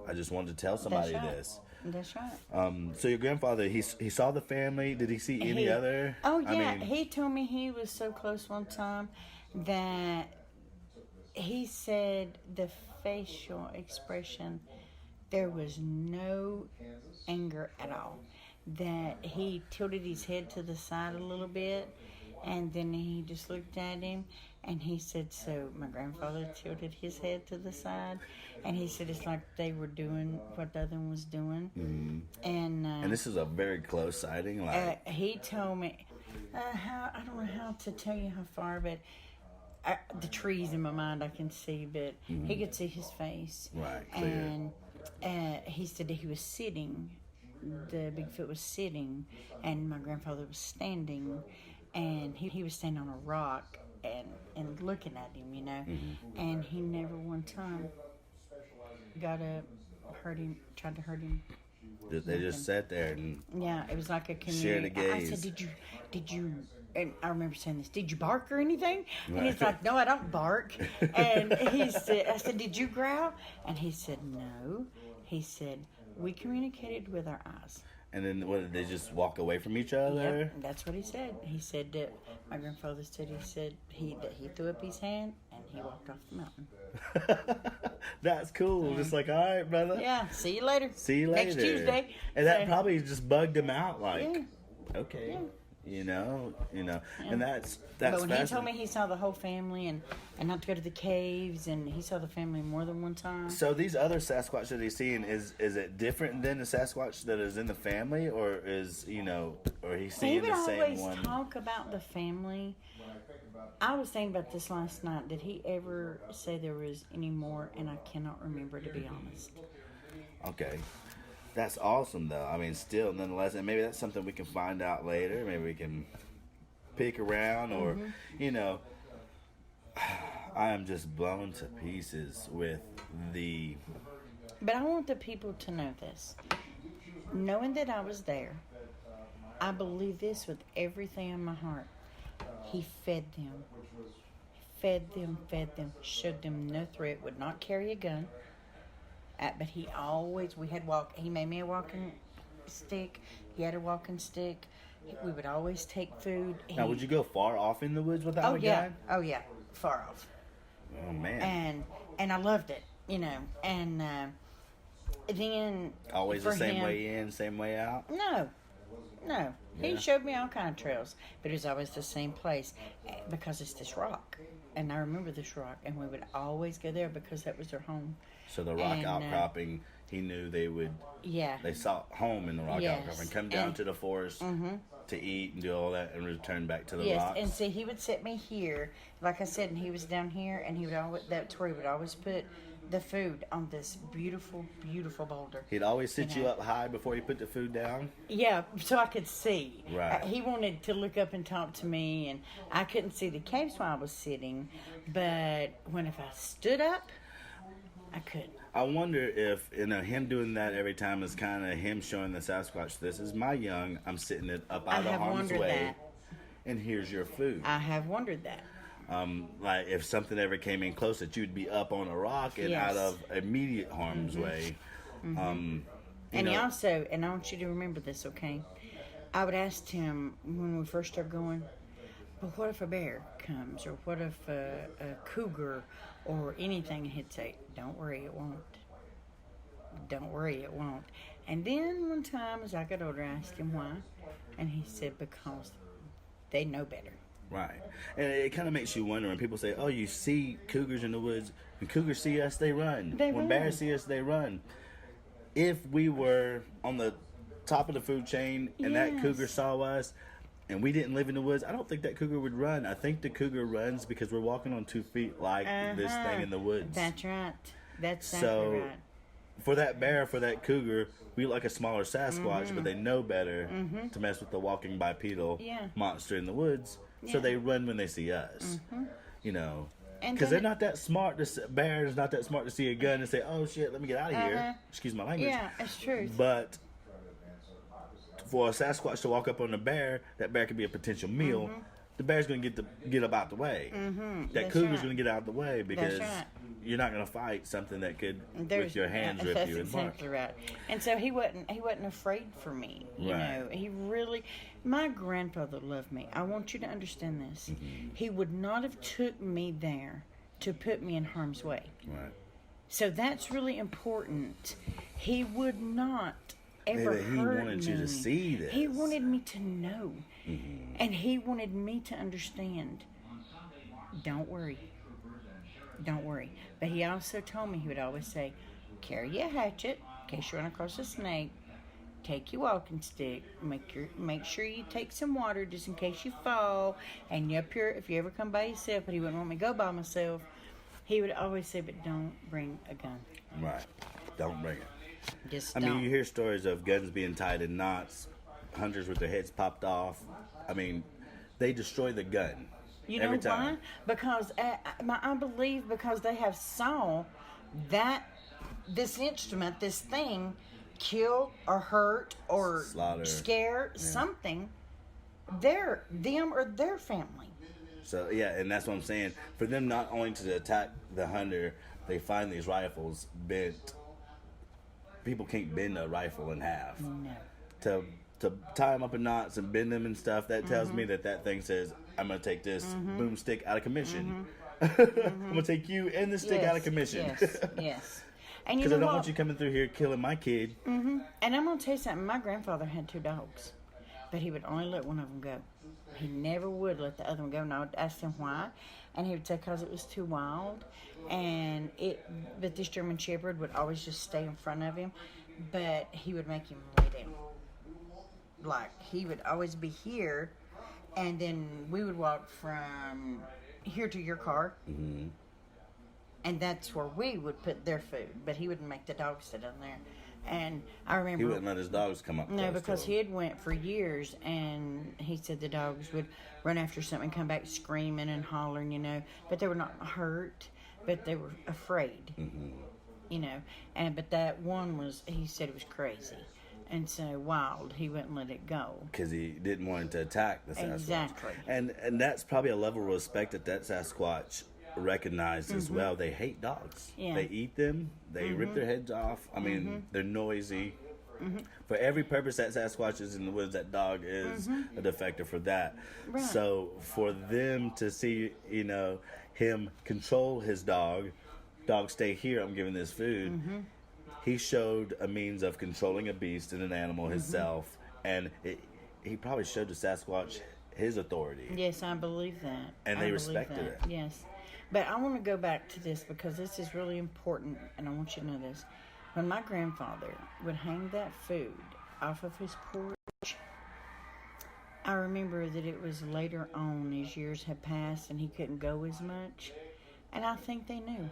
I just wanted to tell somebody this. That's right. So your grandfather, he saw the family. Did he see any other? Oh, yeah. He told me he was so close one time that he said the facial expression, there was no anger at all. That he tilted his head to the side a little bit, And then he just looked at him, and he said, so my grandfather tilted his head to the side, and he said it's like they were doing what the other one was doing. Mm-hmm. And this is a very close sighting. Like he told me, I don't know how to tell you how far, but the trees in my mind I can see, but he could see his face. Right, clear. And he said that he was sitting. The Bigfoot was sitting, and my grandfather was standing, and he was standing on a rock and looking at him, you know. And he never one time got up, tried to hurt him. They just sat there and it was like a community. Shared a gaze. I said, did you? And I remember saying this. Did you bark or anything? And he's like, no, I don't bark. And I said, did you growl? And he said, no. He said, we communicated with our eyes. And then what, did they just walk away from each other? Yep, that's what he said. He said that my grandfather said he threw up his hand and he walked off the mountain. That's cool. Just like, all right, brother. Yeah, see you later. See you later. Next Tuesday. And that probably just bugged him out. Like, okay. Yeah. You know, and that's But when he told me he saw the whole family and not to go to the caves, and he saw the family more than one time. So these other Sasquatch that he's seeing, is it different than the Sasquatch that is in the family, or is or he's seeing the same one? He would always talk about the family. I was thinking about this last night. Did he ever say there was any more? And I cannot remember, to be honest. Okay. That's awesome, though. I mean, still, nonetheless, and maybe that's something we can find out later. Maybe we can pick around, or, I am just blown to pieces with the... But I want the people to know this. Knowing that I was there, I believe this with everything in my heart. He fed them. Fed them, showed them no threat, would not carry a gun. But he made me a walking stick. He had a walking stick. We would always take food. Now, would you go far off in the woods without a gun? Oh, yeah. Far off. Oh, man. And I loved it, And then... Always the same way in, same way out? No. He showed me all kind of trails, but it was always the same place because it's this rock. And I remember this rock, and we would always go there because that was their home. So the rock outcropping, he knew they would... Yeah. They sought home in the rock outcropping. Come down to the forest to eat and do all that and return back to the rocks. And see, he would set me here, like I said, and he was down here, and that's where he would always put the food on this beautiful, beautiful boulder. He'd always sit you up high before he put the food down? Yeah, so I could see. Right. He wanted to look up and talk to me, and I couldn't see the caves while I was sitting, but if I stood up, I could. I wonder if, him doing that every time is kind of him showing the Sasquatch, this is my young, I'm sitting it up out of harm's way, and here's your food. I have wondered that. Like if something ever came in close, that you'd be up on a rock and out of immediate harm's way. And he also, and I want you to remember this, okay? I would ask him when we first started going, but what if a bear comes, or what if a cougar, or anything? And he'd say, don't worry, it won't. Don't worry, it won't. And then one time, as I got older, I asked him why, and he said because they know better. Right. And it kind of makes you wonder when people say, oh, you see cougars in the woods. When cougars see us, they run. When bears see us, they run. If we were on the top of the food chain and that cougar saw us and we didn't live in the woods, I don't think that cougar would run. I think the cougar runs because we're walking on 2 feet like this thing in the woods. That's right. That's exactly right. For that bear, for that cougar, we look like a smaller Sasquatch, but they know better to mess with the walking bipedal monster in the woods. So they run when they see us, because they're not that smart. Bear is not that smart to see a gun and say, "Oh shit, let me get out of here." Excuse my language. Yeah, it's true. But for a Sasquatch to walk up on a bear, that bear could be a potential meal. The bear's going to get up out the way. That cougar's going to get out of the way because you're not going to fight something that could, with your hands, rip you and bark. That's exactly right. And so he wasn't afraid for me. You know, he really. My grandfather loved me. I want you to understand this. He would not have took me there to put me in harm's way. Right. So that's really important. He would not ever He hurt wanted me. you to see this. He wanted me to know. And he wanted me to understand. Don't worry. Don't worry. But he also told me, he would always say, carry a hatchet in case you run across a snake. Take your walking stick. Make sure you take some water just in case you fall. And you up here, if you ever come by yourself, but he wouldn't want me to go by myself. He would always say, but don't bring a gun. Right. Don't bring it. Just I don't. mean, you hear stories of guns being tied in knots, hunters with their heads popped off. I mean, they destroy the gun. You know every time. why? Because I believe because they have saw that this instrument, this thing, kill or hurt or Slaughter. scare something. Them or their family. So yeah, and that's what I'm saying. For them not only to attack the hunter, they find these rifles bent. People can't bend a rifle in half. No. To tie them up in knots and bend them and stuff, that tells me that thing says, I'm going to take this boomstick out of commission. I'm going to take you and the stick out of commission. Yes. And Because I don't want you coming through here killing my kid. And I'm going to tell you something. My grandfather had 2 dogs, but he would only let one of them go. He never would let the other one go. And I would ask him why, and he would say because it was too wild. But this German Shepherd would always just stay in front of him, but he would make him lay down. Like, he would always be here, and then we would walk from here to your car, and that's where we would put their food. But he wouldn't make the dogs sit down there. And I remember... He wouldn't let his dogs come up. No, because he had went for years, and he said the dogs would run after something and come back screaming and hollering, you know. But they were not hurt, but they were afraid, you know. But that one was, he said it was crazy. And so wild, he wouldn't let it go. Because he didn't want it to attack the Sasquatch. Exactly. And that's probably a level of respect that Sasquatch recognized as well. They hate dogs. Yeah. They eat them. They rip their heads off. I mean, they're noisy. For every purpose that Sasquatch is in the woods, that dog is a defector for that. Right. So for them to see, you know, him control his dog stay here, I'm giving this food. He showed a means of controlling a beast and an animal himself, and he probably showed the Sasquatch his authority. Yes, I believe that. And they respected it. Yes. But I want to go back to this because this is really important, and I want you to know this. When my grandfather would hang that food off of his porch, I remember that it was later on as years had passed and he couldn't go as much. And I think they knew.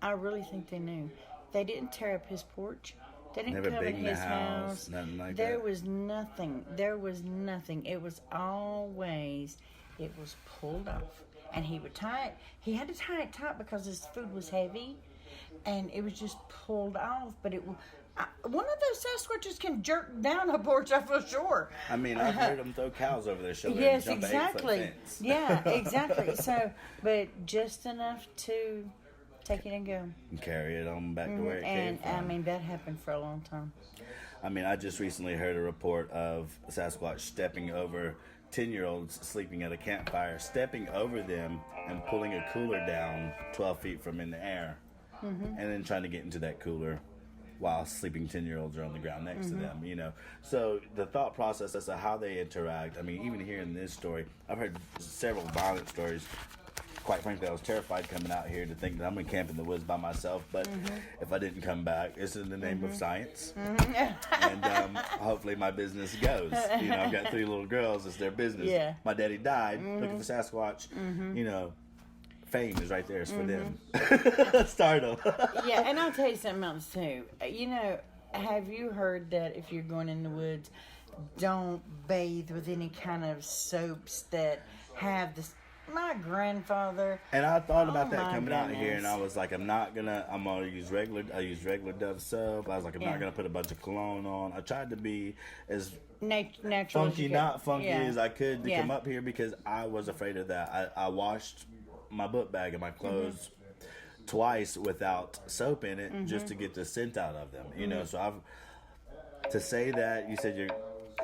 I really think they knew. They didn't tear up his porch. They didn't Never come in banged the his house, nothing like there that. was nothing. There was nothing. It was always, it was pulled off. And he would tie it. He had to tie it tight because his food was heavy. And it was just pulled off. But it one of those Sasquatches can jerk down a porch, I feel sure. I mean, I've heard them throw cows over their shoulder Yes, and jump exactly. an 8-foot fence. Yeah, exactly. So, but just enough to take it and go. And carry it on back to where it came And from. I mean, that happened for a long time. I mean, I just recently heard a report of Sasquatch stepping over 10-year-olds sleeping at a campfire, stepping over them and pulling a cooler down 12 feet from in the air, and then trying to get into that cooler while sleeping 10-year-olds are on the ground next to them, you know. So the thought process as to how they interact, I mean, even here in this story, I've heard several violent stories. Quite frankly, I was terrified coming out here to think that I'm going to camp in the woods by myself, but if I didn't come back, it's in the name of science, and hopefully my business goes. You know, I've got 3 little girls, it's their business. Yeah. My daddy died looking for Sasquatch, you know, fame is right there, it's for them. Stardom. Yeah, and I'll tell you something else too. You know, have you heard that if you're going in the woods, don't bathe with any kind of soaps that have this? My grandfather. And I thought about that my coming out here, goodness. and I was like, I'm gonna use regular Dove soap. I was like, I'm not gonna put a bunch of cologne on. I tried to be as Natural as funky, you not funky Yeah. as I could to Yeah. come up here because I was afraid of that. I washed my book bag and my clothes twice without soap in it just to get the scent out of them. You know, so to say that you said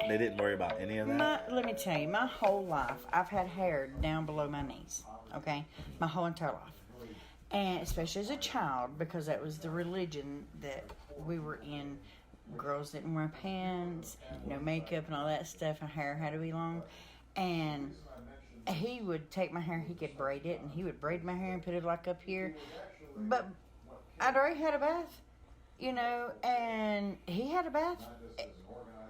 they didn't worry about any of that. Let me tell you, my whole life, I've had hair down below my knees, okay? My whole entire life. And especially as a child, because that was the religion that we were in girls didn't wear pants, no makeup and all that stuff. My hair had to be long. And he would take my hair, he could braid it, and he would braid my hair and put it like up here. But I'd already had a bath, and he had a bath.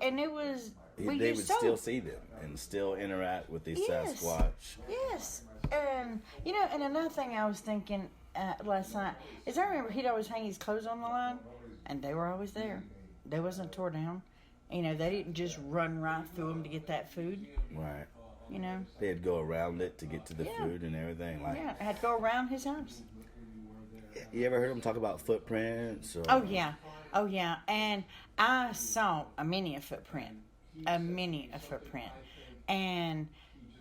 And it was, they would still see them and still interact with these Sasquatch. Yes. And, and another thing I was thinking last night is I remember he'd always hang his clothes on the line, and they were always there. They wasn't tore down. They didn't just run right through them to get that food. Right. They had to go around it to get to the food and everything. I had to go around his house. You ever heard him talk about footprints? Or... Oh, yeah. And I saw a many a footprint. And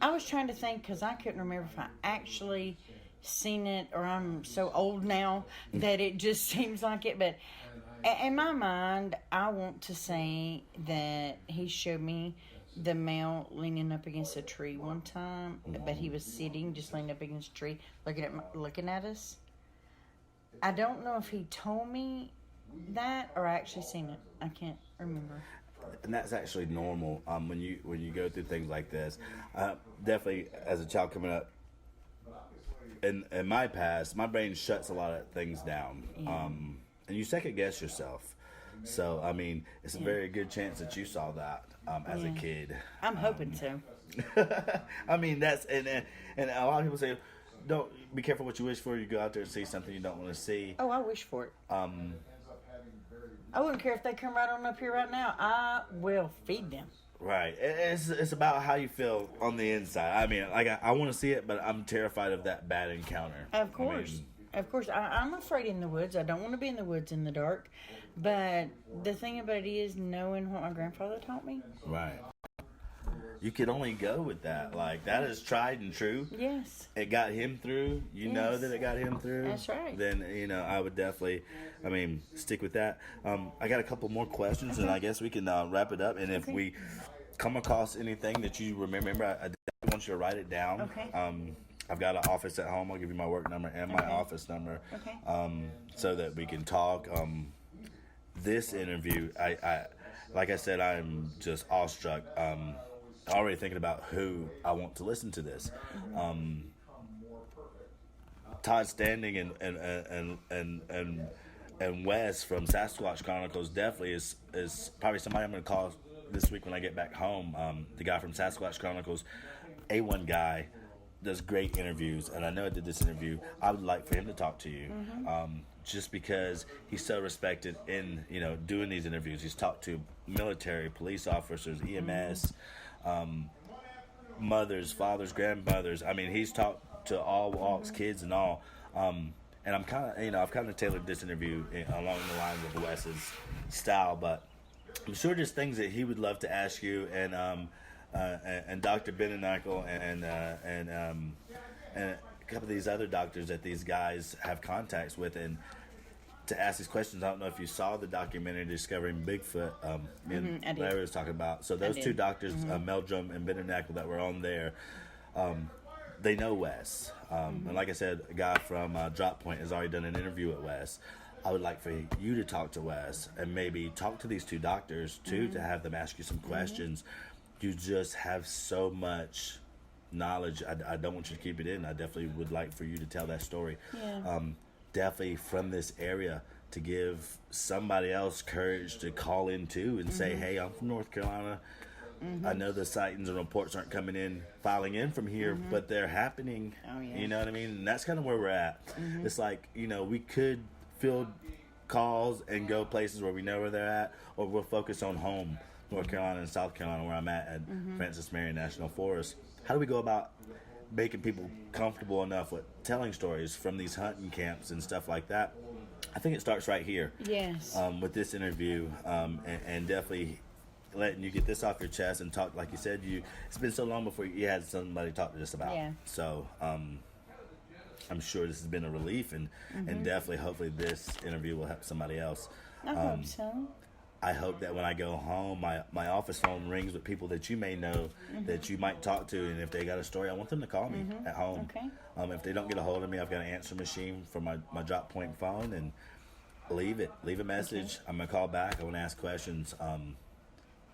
I was trying to think, because I couldn't remember if I actually seen it, or I'm so old now that it just seems like it. But in my mind, I want to say that he showed me the male leaning up against a tree one time, but he was sitting, just leaning up against a tree, looking at us. I don't know if he told me that or I actually seen it. I can't remember. And that's actually normal when you go through things like this. Definitely, as a child coming up, in my past, my brain shuts a lot of things down, and you second guess yourself. So it's a very good chance that you saw that as a kid. I'm hoping so. That's and a lot of people say, don't be careful what you wish for. You go out there and see something you don't want to see. Oh, I wish for it. I wouldn't care if they come right on up here right now. I will feed them. Right. It's about how you feel on the inside. I want to see it, but I'm terrified of that bad encounter. Of course. I'm afraid in the woods. I don't want to be in the woods in the dark. But the thing about it is knowing what my grandfather taught me. Right. You can only go with that. Like, that is tried and true. Yes. It got him through. You know that it got him through. That's right. Then, I would definitely, stick with that. I got a couple more questions, and I guess we can wrap it up. And if we come across anything that you remember, I definitely want you to write it down. Okay. I've got an office at home. I'll give you my work number and my office number. Okay. So that we can talk. This interview, I like I said, I'm just awestruck. Already thinking about who I want to listen to this. Todd Standing and Wes from Sasquatch Chronicles definitely is probably somebody I'm going to call this week when I get back home. The guy from Sasquatch Chronicles, A1 guy, does great interviews, and I know I did this interview. I would like for him to talk to you, just because he's so respected in doing these interviews. He's talked to military, police officers, EMS, mothers, fathers, grandmothers. He's talked to all walks, kids, and all. And I'm I've kind of tailored this interview along the lines of Wes's style, but I'm sure there's things that he would love to ask you, and Dr. Benenikel and a couple of these other doctors that these guys have contacts with, and to ask these questions. I don't know if you saw the documentary Discovering Bigfoot. Larry was talking about. So those two doctors, Meldrum and Benenikel, that were on there, they know Wes. And like I said, a guy from Drop Point has already done an interview with Wes. I would like for you to talk to Wes and maybe talk to these two doctors too, to have them ask you some questions. You just have so much knowledge. I don't want you to keep it in. I definitely would like for you to tell that story. Yeah. Definitely from this area, to give somebody else courage to call in too and say, hey, I'm from North Carolina. I know the sightings and reports aren't filing in from here, but they're happening. Oh, yeah. You know what I mean? And that's kind of where we're at. It's like, we could field calls and go places where we know where they're at, or we'll focus on home, North Carolina and South Carolina, where I'm at Francis Marion National Forest. How do we go about making people comfortable enough with telling stories from these hunting camps and stuff like that? I think it starts right here. Yes. With this interview, and definitely letting you get this off your chest and talk, like you said, it's been so long before you had somebody to talk to this about. Yeah. So I'm sure this has been a relief, and definitely, hopefully, this interview will help somebody else. I hope so. I hope that when I go home, my office phone rings with people that you may know, that you might talk to, and if they got a story, I want them to call me at home. Okay. If they don't get a hold of me, I've got an answer machine for my Drop Point phone, and leave it. Leave a message. Okay. I'm gonna call back. I want to ask questions.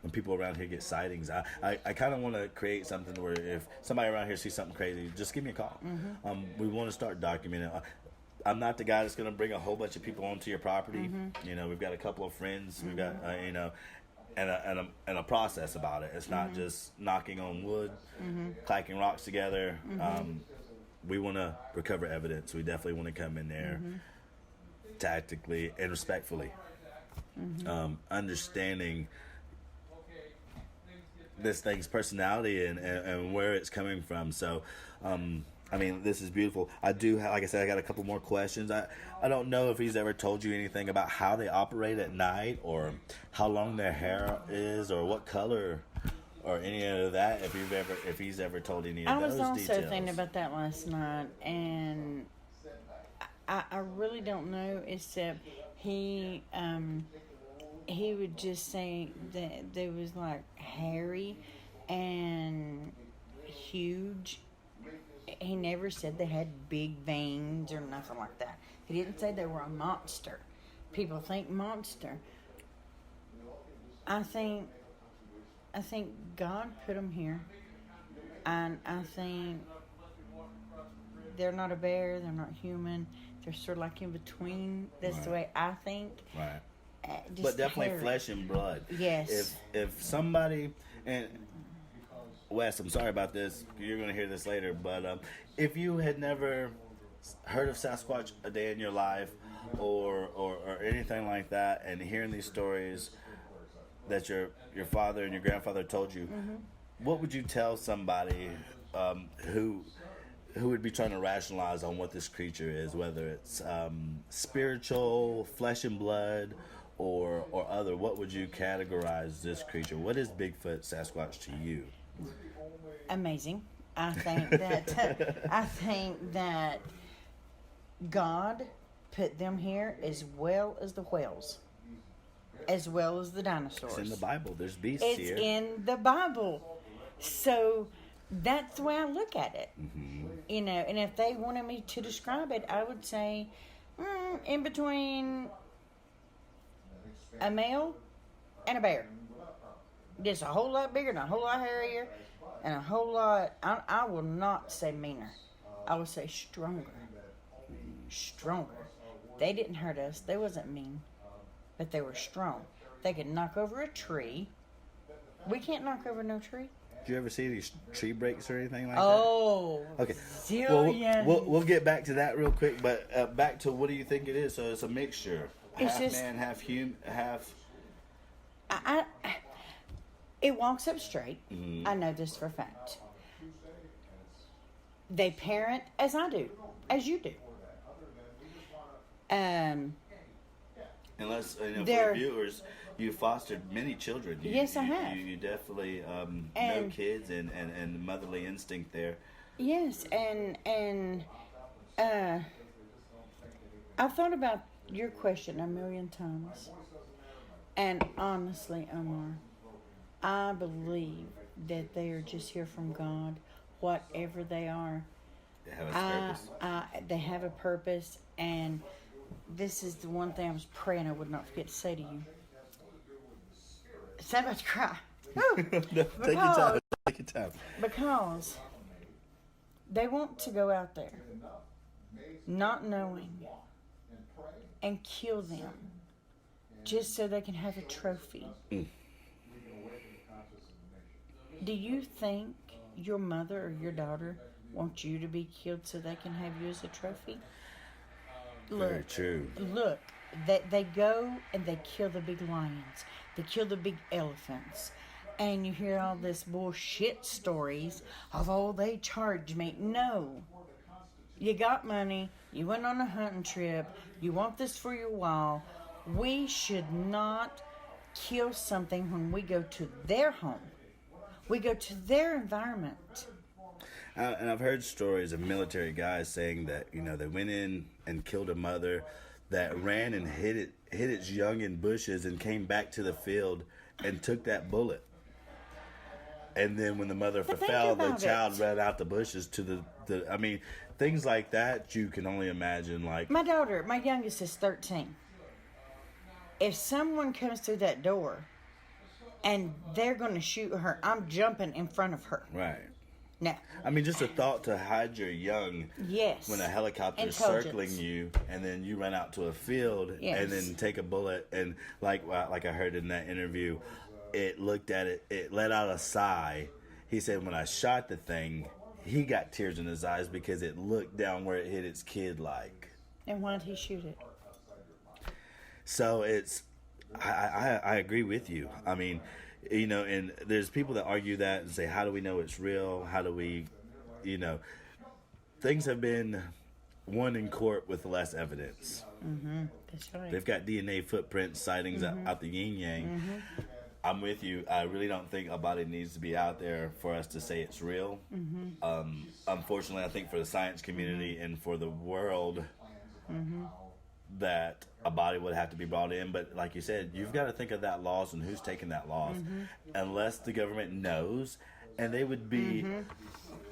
When people around here get sightings, I kind of want to create something where if somebody around here sees something crazy, just give me a call. We want to start documenting. I'm not the guy that's going to bring a whole bunch of people onto your property. You know, we've got a couple of friends. We've got you know, and a process about it. It's not just knocking on wood, clacking rocks together. We want to recover evidence. We definitely want to come in there tactically and respectfully, understanding this thing's personality and where it's coming from. So, I mean, this is beautiful. I do have, like I said, I got a couple more questions. I don't know if he's ever told you anything about how they operate at night or how long their hair is or what color or any of that. If he's ever told any of those details. I was also thinking about that last night, and I really don't know, except he would just say that they was like hairy and huge. He never said they had big veins or nothing like that. He didn't say they were a monster. People think monster. I think God put them here, and I think they're not a bear. They're not human. They're sort of like in between. That's the way I think. Right. But definitely hairy. flesh and blood. Yes. If somebody, and Wes, I'm sorry about this. You're going to hear this later, but if you had never heard of Sasquatch a day in your life, or anything like that, and hearing these stories that your father and your grandfather told you, what would you tell somebody who would be trying to rationalize on what this creature is, whether it's spiritual, flesh and blood, or other? What would you categorize this creature? What is Bigfoot Sasquatch to you? Amazing. I think that God put them here as well as the whales, as well as the dinosaurs. It's in the Bible. There's beasts here. It's in the Bible. So that's the way I look at it. You know, and if they wanted me to describe it, I would say in between a male and a bear. Just a whole lot bigger and a whole lot hairier and a whole lot, I will not say meaner. I would say stronger. Stronger. They didn't hurt us. They wasn't mean. But they were strong. They could knock over a tree. We can't knock over no tree. Did you ever see these tree breaks or anything like that? Okay. Well, we'll get back to that real quick, but back to what do you think it is? So it's a mixture. Half man, half human, half... It walks up straight. I know this for a fact. They parent as I do, as you do. Unless, for the viewers, you fostered many children. Yes, I have. You definitely know kids and motherly instinct there. Yes, and I've thought about your question a million times. And honestly, Omar, I believe that they are just here from God, whatever they are. They have a purpose. They have a purpose, and this is the one thing I was praying I would not forget to say to you. So much cry. Take your time. Because they want to go out there, not knowing, and kill them, just so they can have a trophy. Do you think your mother or your daughter wants you to be killed so they can have you as a trophy? Very true. Look, they go and they kill the big lions. They kill the big elephants. And you hear all this bullshit stories of, oh, they charged me. No. You got money. You went on a hunting trip. You want this for your wall. We should not kill something when we go to their home. We go to their environment. And I've heard stories of military guys saying that, they went in and killed a mother that ran and hid its young in bushes and came back to the field and took that bullet. And then when the mother fell, the child ran out the bushes to the things like that you can only imagine. Like my daughter, my youngest is 13. if someone comes through that door and they're going to shoot her, I'm jumping in front of her. Right. No. I mean, just a thought to hide your young. Yes. When a helicopter is circling you, and then you run out to a field, and then take a bullet, and like I heard in that interview, it looked at it, it let out a sigh. He said, when I shot the thing, he got tears in his eyes because it looked down where it hit its kid like. And why did he shoot it? So it's, I agree with you. I mean, you know, and there's people that argue that and say, how do we know it's real? How do we, you know, things have been won in court with less evidence. Mm-hmm. That's right. They've got DNA footprints, sightings out the yin yang. Mm-hmm. I'm with you. I really don't think a body needs to be out there for us to say it's real. Mm-hmm. Unfortunately, I think for the science community and for the world, that a body would have to be brought in. But like you said, you've got to think of that loss and who's taking that loss. Unless the government knows, and they would be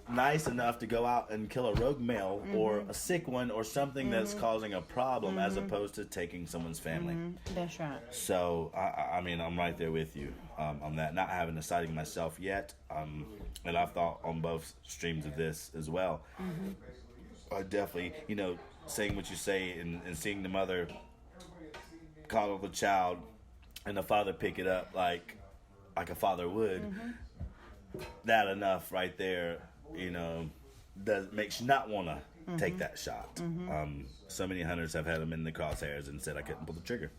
nice enough to go out and kill a rogue male or a sick one or something that's causing a problem as opposed to taking someone's family. That's right. So, I mean, I'm right there with you on that. Not having a sighting myself yet, and I've thought on both streams of this as well. I definitely, you know, saying what you say and seeing the mother coddle the child and the father pick it up like a father would, that enough right there, you know, makes you not want to take that shot. So many hunters have had them in the crosshairs and said I couldn't pull the trigger.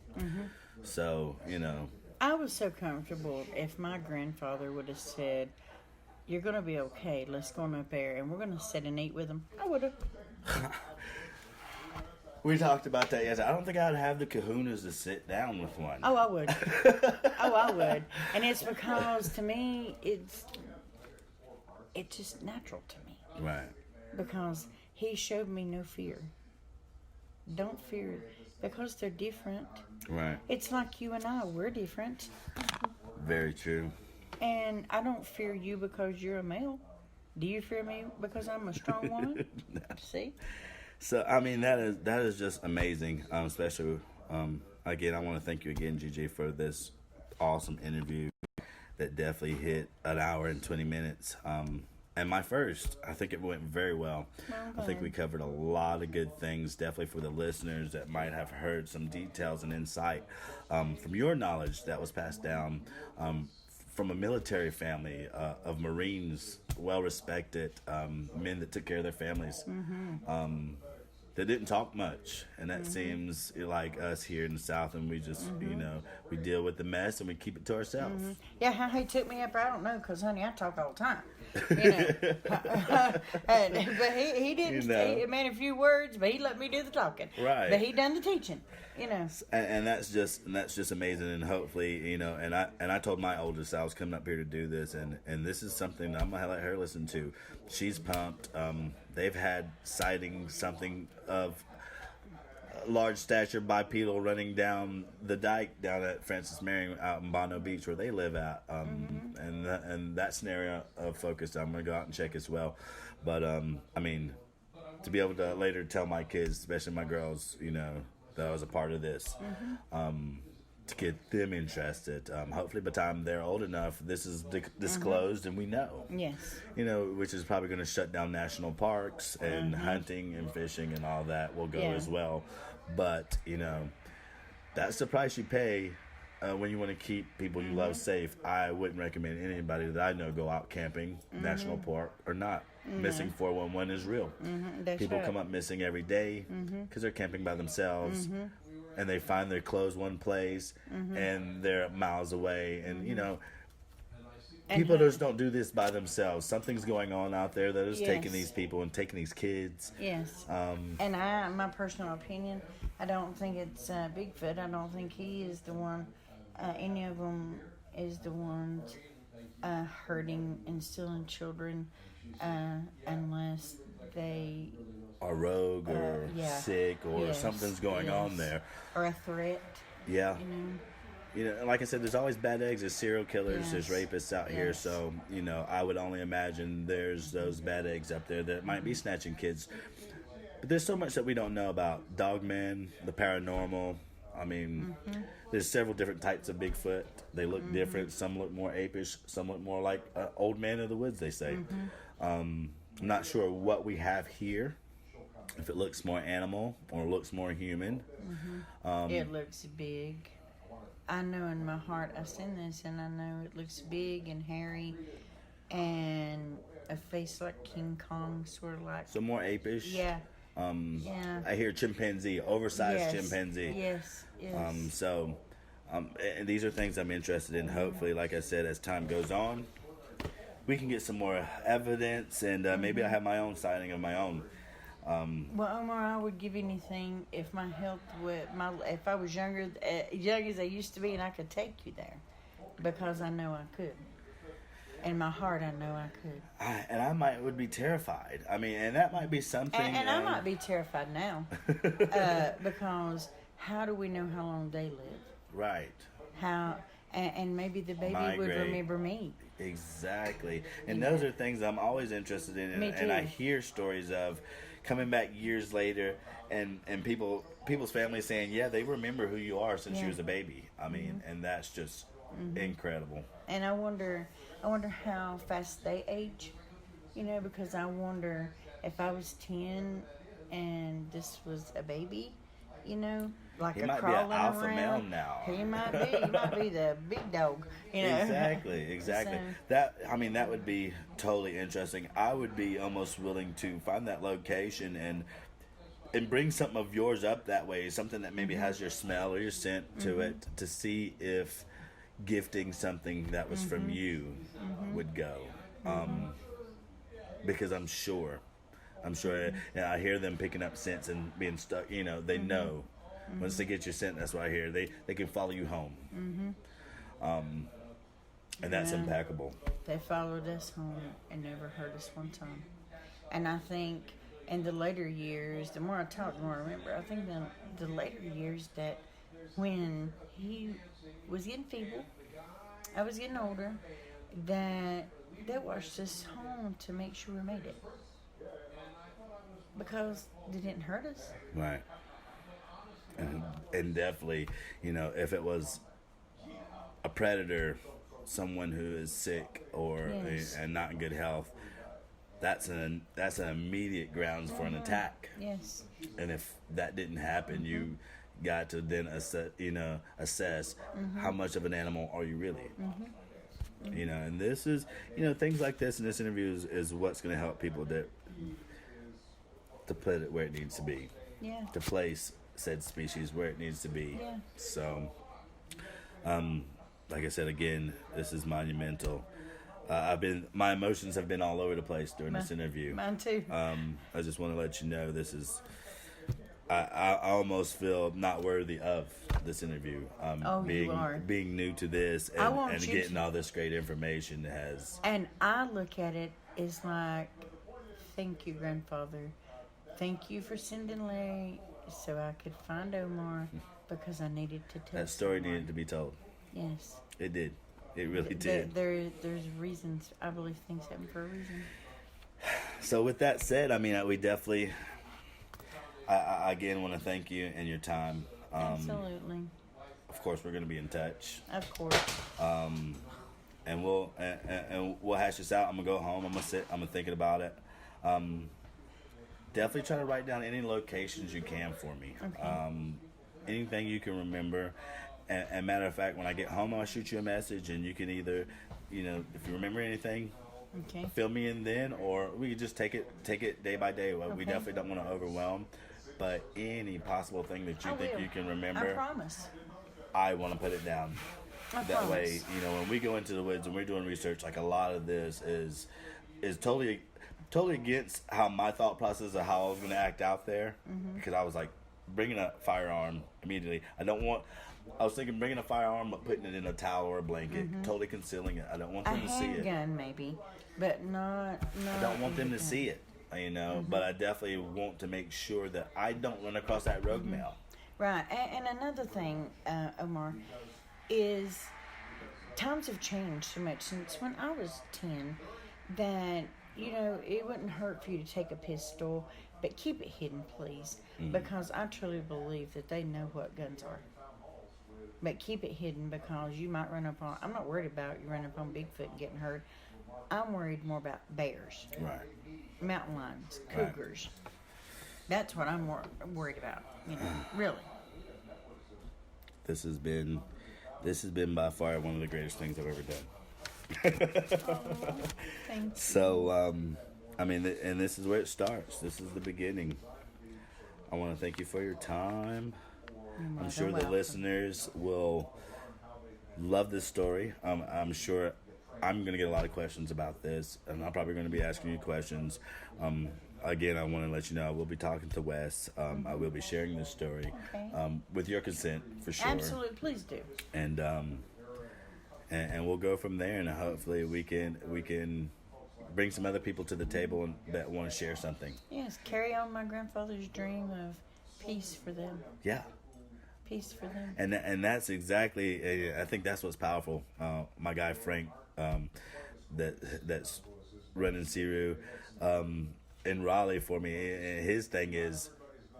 So, you know. I was so comfortable if my grandfather would have said, you're going to be okay, let's go on up there and we're going to sit and eat with them, I would have. We talked about that yesterday. I don't think I'd have the kahunas to sit down with one. Oh, I would. I would. And it's because, to me, it's just natural to me. Right. Because he showed me no fear. Don't fear, because they're different. Right. It's like you and I, we're different. Very true. And I don't fear you because you're a male. Do you fear me because I'm a strong woman? No. See? So, I mean, that is just amazing, especially, again, I want to thank you again, GJ, for this awesome interview that definitely hit an hour and 20 minutes. And my first, I think it went very well. I think we covered a lot of good things, definitely for the listeners that might have heard some details and insight from your knowledge that was passed down from a military family of Marines, well-respected men that took care of their families. That didn't talk much, and that seems like us here in the South, and we just, you know, we deal with the mess and we keep it to ourselves. Yeah, how he took me up, I don't know, because, honey, I talk all the time. You know. But he didn't, You know. he made a few words, but he let me do the talking. Right. But he done the teaching, you know. And that's just amazing, and hopefully, you know, and I told my oldest I was coming up here to do this, and this is something I'm gonna let her listen to. She's pumped. They've had sightings, something of large stature bipedal running down the dike down at Francis Marion out in Bono Beach where they live at, and that scenario of focus I'm gonna go out and check as well. But I mean, to be able to later tell my kids, especially my girls, you know, that I was a part of this, to get them interested. Hopefully by the time they're old enough, this is disclosed and we know. Yes. You know, which is probably going to shut down national parks and hunting and fishing and all that will go as well. But, you know, that's the price you pay when you want to keep people you love safe. I wouldn't recommend anybody that I know go out camping, national park or not. Missing 411 is real. People come up missing every day because they're camping by themselves. And they find their clothes one place, and they're miles away. And, you know, people just don't do this by themselves. Something's going on out there that is taking these people and taking these kids. Yes. And my personal opinion, I don't think it's Bigfoot. I don't think he is the one, any of them is the ones hurting and stealing children unless they are rogue or sick or something's going on there. Or a threat. Yeah. You know, like I said, there's always bad eggs. There's serial killers. There's rapists out here. So, you know, I would only imagine there's those bad eggs up there that might be snatching kids. But there's so much that we don't know about dogmen, the paranormal. I mean, there's several different types of Bigfoot. They look different. Some look more apish. Some look more like old man of the woods, they say. I'm not sure what we have here. If it looks more animal or looks more human. It looks big. I know in my heart I've seen this, and I know it looks big and hairy and a face like King Kong, sort of like. So more apish. Yeah. I hear chimpanzee, oversized chimpanzee. Yes. And these are things I'm interested in. Hopefully, like I said, as time goes on, we can get some more evidence, and maybe I have my own sighting of my own. Well, Omar, I would give anything if my health if I was younger, young as I used to be, and I could take you there, because I know I could. In my heart, I know I could. I would be terrified. I mean, and that might be something. And I might be terrified now, because how do we know how long they live? Right. How, and maybe the baby would remember me. Exactly. And those are things I'm always interested in. Me too. And I hear stories of coming back years later, and people's families saying, yeah, they remember who you are since you was a baby. I mean, and that's just incredible. And I wonder how fast they age, because I wonder if I was 10 and this was a baby, like he a might crawling be an alpha around. male now. He might be the big dog. Exactly. So, that would be totally interesting. I would be almost willing to find that location and bring something of yours up that way, something that maybe has your smell or your scent to it, to see if gifting something that was from you would go. Because I'm sure, I hear them picking up scents and being stuck, they know. Once they get your scent, that's what I hear. They can follow you home. And that's impeccable. They followed us home and never hurt us one time. And I think in the later years, the more I talk, the more I remember. I think the later years that when he was getting feeble, I was getting older, that they watched us home to make sure we made it. Because they didn't hurt us. Right. And definitely, if it was a predator, someone who is sick and not in good health, that's an immediate grounds for an attack. Yes. And if that didn't happen, you got to then assess how much of an animal are you really. And this is, things like this in this interview is what's going to help people to put it where it needs to be. Yeah. To place said species where it needs to be. Yeah. So, like I said again, this is monumental. My emotions have been all over the place during this interview. Mine too. I just want to let you know this is. I almost feel not worthy of this interview. You are. Being new to this and getting all this great information has. And I look at it as like, thank you, grandfather. Thank you for sending Larry so I could find Omar, because I needed to tell that story someone. needed to be told. Yes. It did. It really did. There's reasons. I believe things happen for a reason. So with that said, we definitely, I again want to thank you and your time. Absolutely. Of course, we're going to be in touch. Of course. And we'll hash this out. I'm gonna go home. I'm gonna thinking about it. Definitely try to write down any locations you can for me. Okay. Anything you can remember. And matter of fact, when I get home, I'll shoot you a message, and you can either, if you remember anything, fill me in then, or we can just take it day by day. Well, we definitely don't want to overwhelm, but any possible thing that you think you can remember, I promise. I want to put it down. That promise. Way, when we go into the woods and we're doing research, like a lot of this is totally against how my thought process of how I was going to act out there, because I was like bringing a firearm immediately. I was thinking bringing a firearm but putting it in a towel or a blanket, totally concealing it. I don't want them to see it. A handgun maybe, but not. I don't want them to see it, but I definitely want to make sure that I don't run across that rogue male. Right, and another thing, Omar, is times have changed so much since when I was 10 that, it wouldn't hurt for you to take a pistol, but keep it hidden, please, because I truly believe that they know what guns are. but keep it hidden because you might run up on. I'm not worried about you running up on Bigfoot and getting hurt. I'm worried more about bears, Right. mountain lions, cougars. Right. That's what I'm more worried about. Really. This has been by far one of the greatest things I've ever done. Oh, thank you. So, I mean, and this is where it starts. This is the beginning. I want to thank you for your time. I'm sure the listeners will love this story. I'm sure I'm going to get a lot of questions about this, and I'm probably going to be asking you questions. Again, I want to let you know I will be talking to Wes. I will be sharing this story with your consent, for sure. Absolutely, please do. And we'll go from there, and hopefully we can bring some other people to the table that want to share something. Yes, carry on my grandfather's dream of peace for them. Yeah. Peace for them. And that's exactly, I think that's what's powerful. My guy Frank, that's running SERU in Raleigh for me, and his thing is,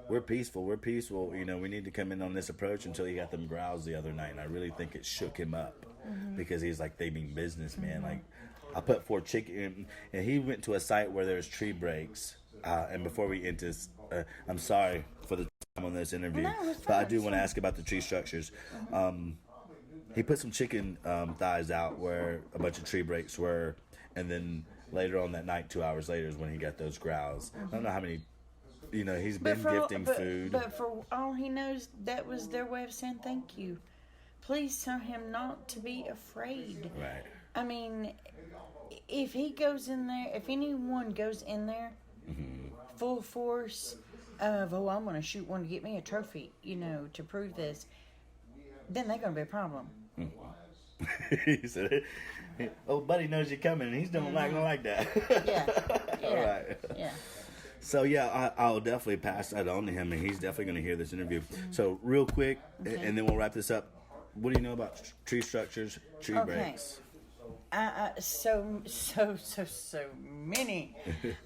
we're peaceful. We need to come in on this approach until he got them growls the other night, and I really think it shook him up because he's like, they mean business, man. Like, I put 4 chicken, and he went to a site where there's tree breaks. And before we end this, I'm sorry for the time on this interview, but I do want to ask about the tree structures. He put some chicken thighs out where a bunch of tree breaks were, and then later on that night, 2 hours later, is when he got those growls. I don't know how many, he's been gifting food. But for all he knows, that was their way of saying thank you. Please tell him not to be afraid. Right. I mean, if he goes in there, if anyone goes in there, full force of, I'm going to shoot one to get me a trophy, to prove this, then they're going to be a problem. He said, buddy knows you're coming, and he's not going to like that. Yeah. All right. Yeah. So, I'll definitely pass that on to him, and he's definitely going to hear this interview. So, real quick, and then we'll wrap this up. What do you know about tree structures, tree breaks? So many.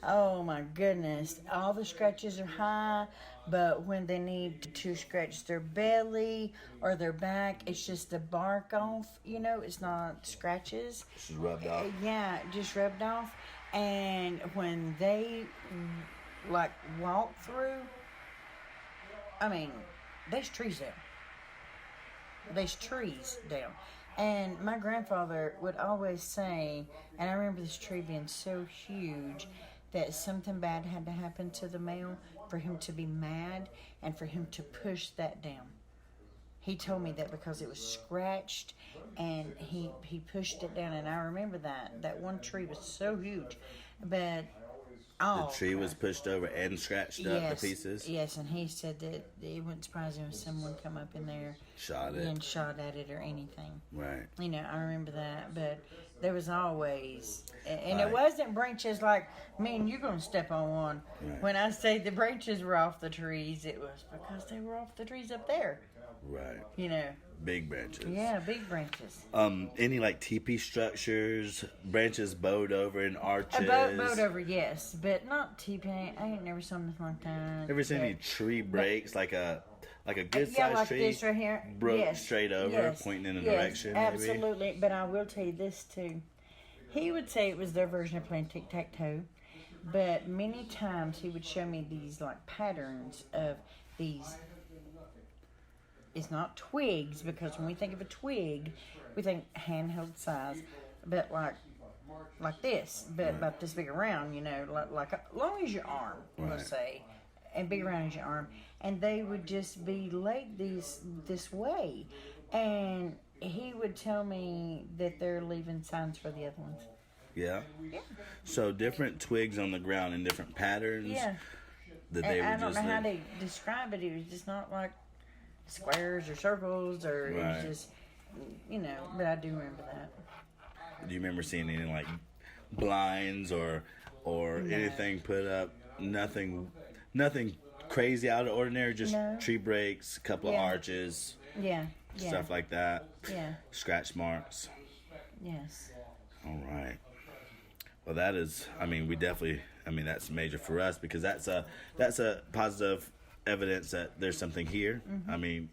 Oh my goodness. All the scratches are high, but when they need to scratch their belly or their back, it's just the bark off, it's not scratches. Just rubbed off. Yeah, just rubbed off. And when they walk through, there's trees there. There's trees down. And my grandfather would always say, and I remember this tree being so huge that something bad had to happen to the male for him to be mad and for him to push that down. He told me that because it was scratched and he pushed it down, and I remember that one tree was so huge. But the tree was pushed over and scratched up the pieces? Yes, and he said that it wouldn't surprise him if someone come up in there and shot at it or anything. Right. I remember that, but there was always, and it wasn't branches like, you're going to step on one. Right. When I say the branches were off the trees, it was because they were off the trees up there. Right. Big branches. Yeah, big branches. Any teepee structures, branches bowed over in arches? Bowed over, yes, but not teepee. I ain't never seen nothing like that. Ever seen any tree breaks, like a good sized tree? This right here. Broke straight over, pointing in a direction. Absolutely. Maybe? But I will tell you this too. He would say it was their version of playing tic-tac-toe, but many times he would show me these patterns of these. It's not twigs, because when we think of a twig, we think handheld size, but like this, but about this big around, like long as your arm, we'll say, and big around as your arm, and they would just be laid this way, and he would tell me that they're leaving signs for the other ones. Yeah. Yeah. So different twigs on the ground in different patterns. Yeah. That they I don't know how to describe it. It was just not like squares or circles, or it was just, but I do remember that. Do you remember seeing any blinds or anything put up? Nothing crazy out of ordinary, just tree breaks, a couple of arches. Yeah. Stuff like that. Yeah. Scratch marks. Yes. All right. Well, that is, we definitely, that's major for us, because that's a positive evidence that there's something here.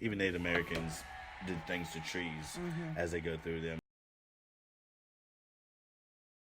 Even Native Americans did things to trees as they go through them.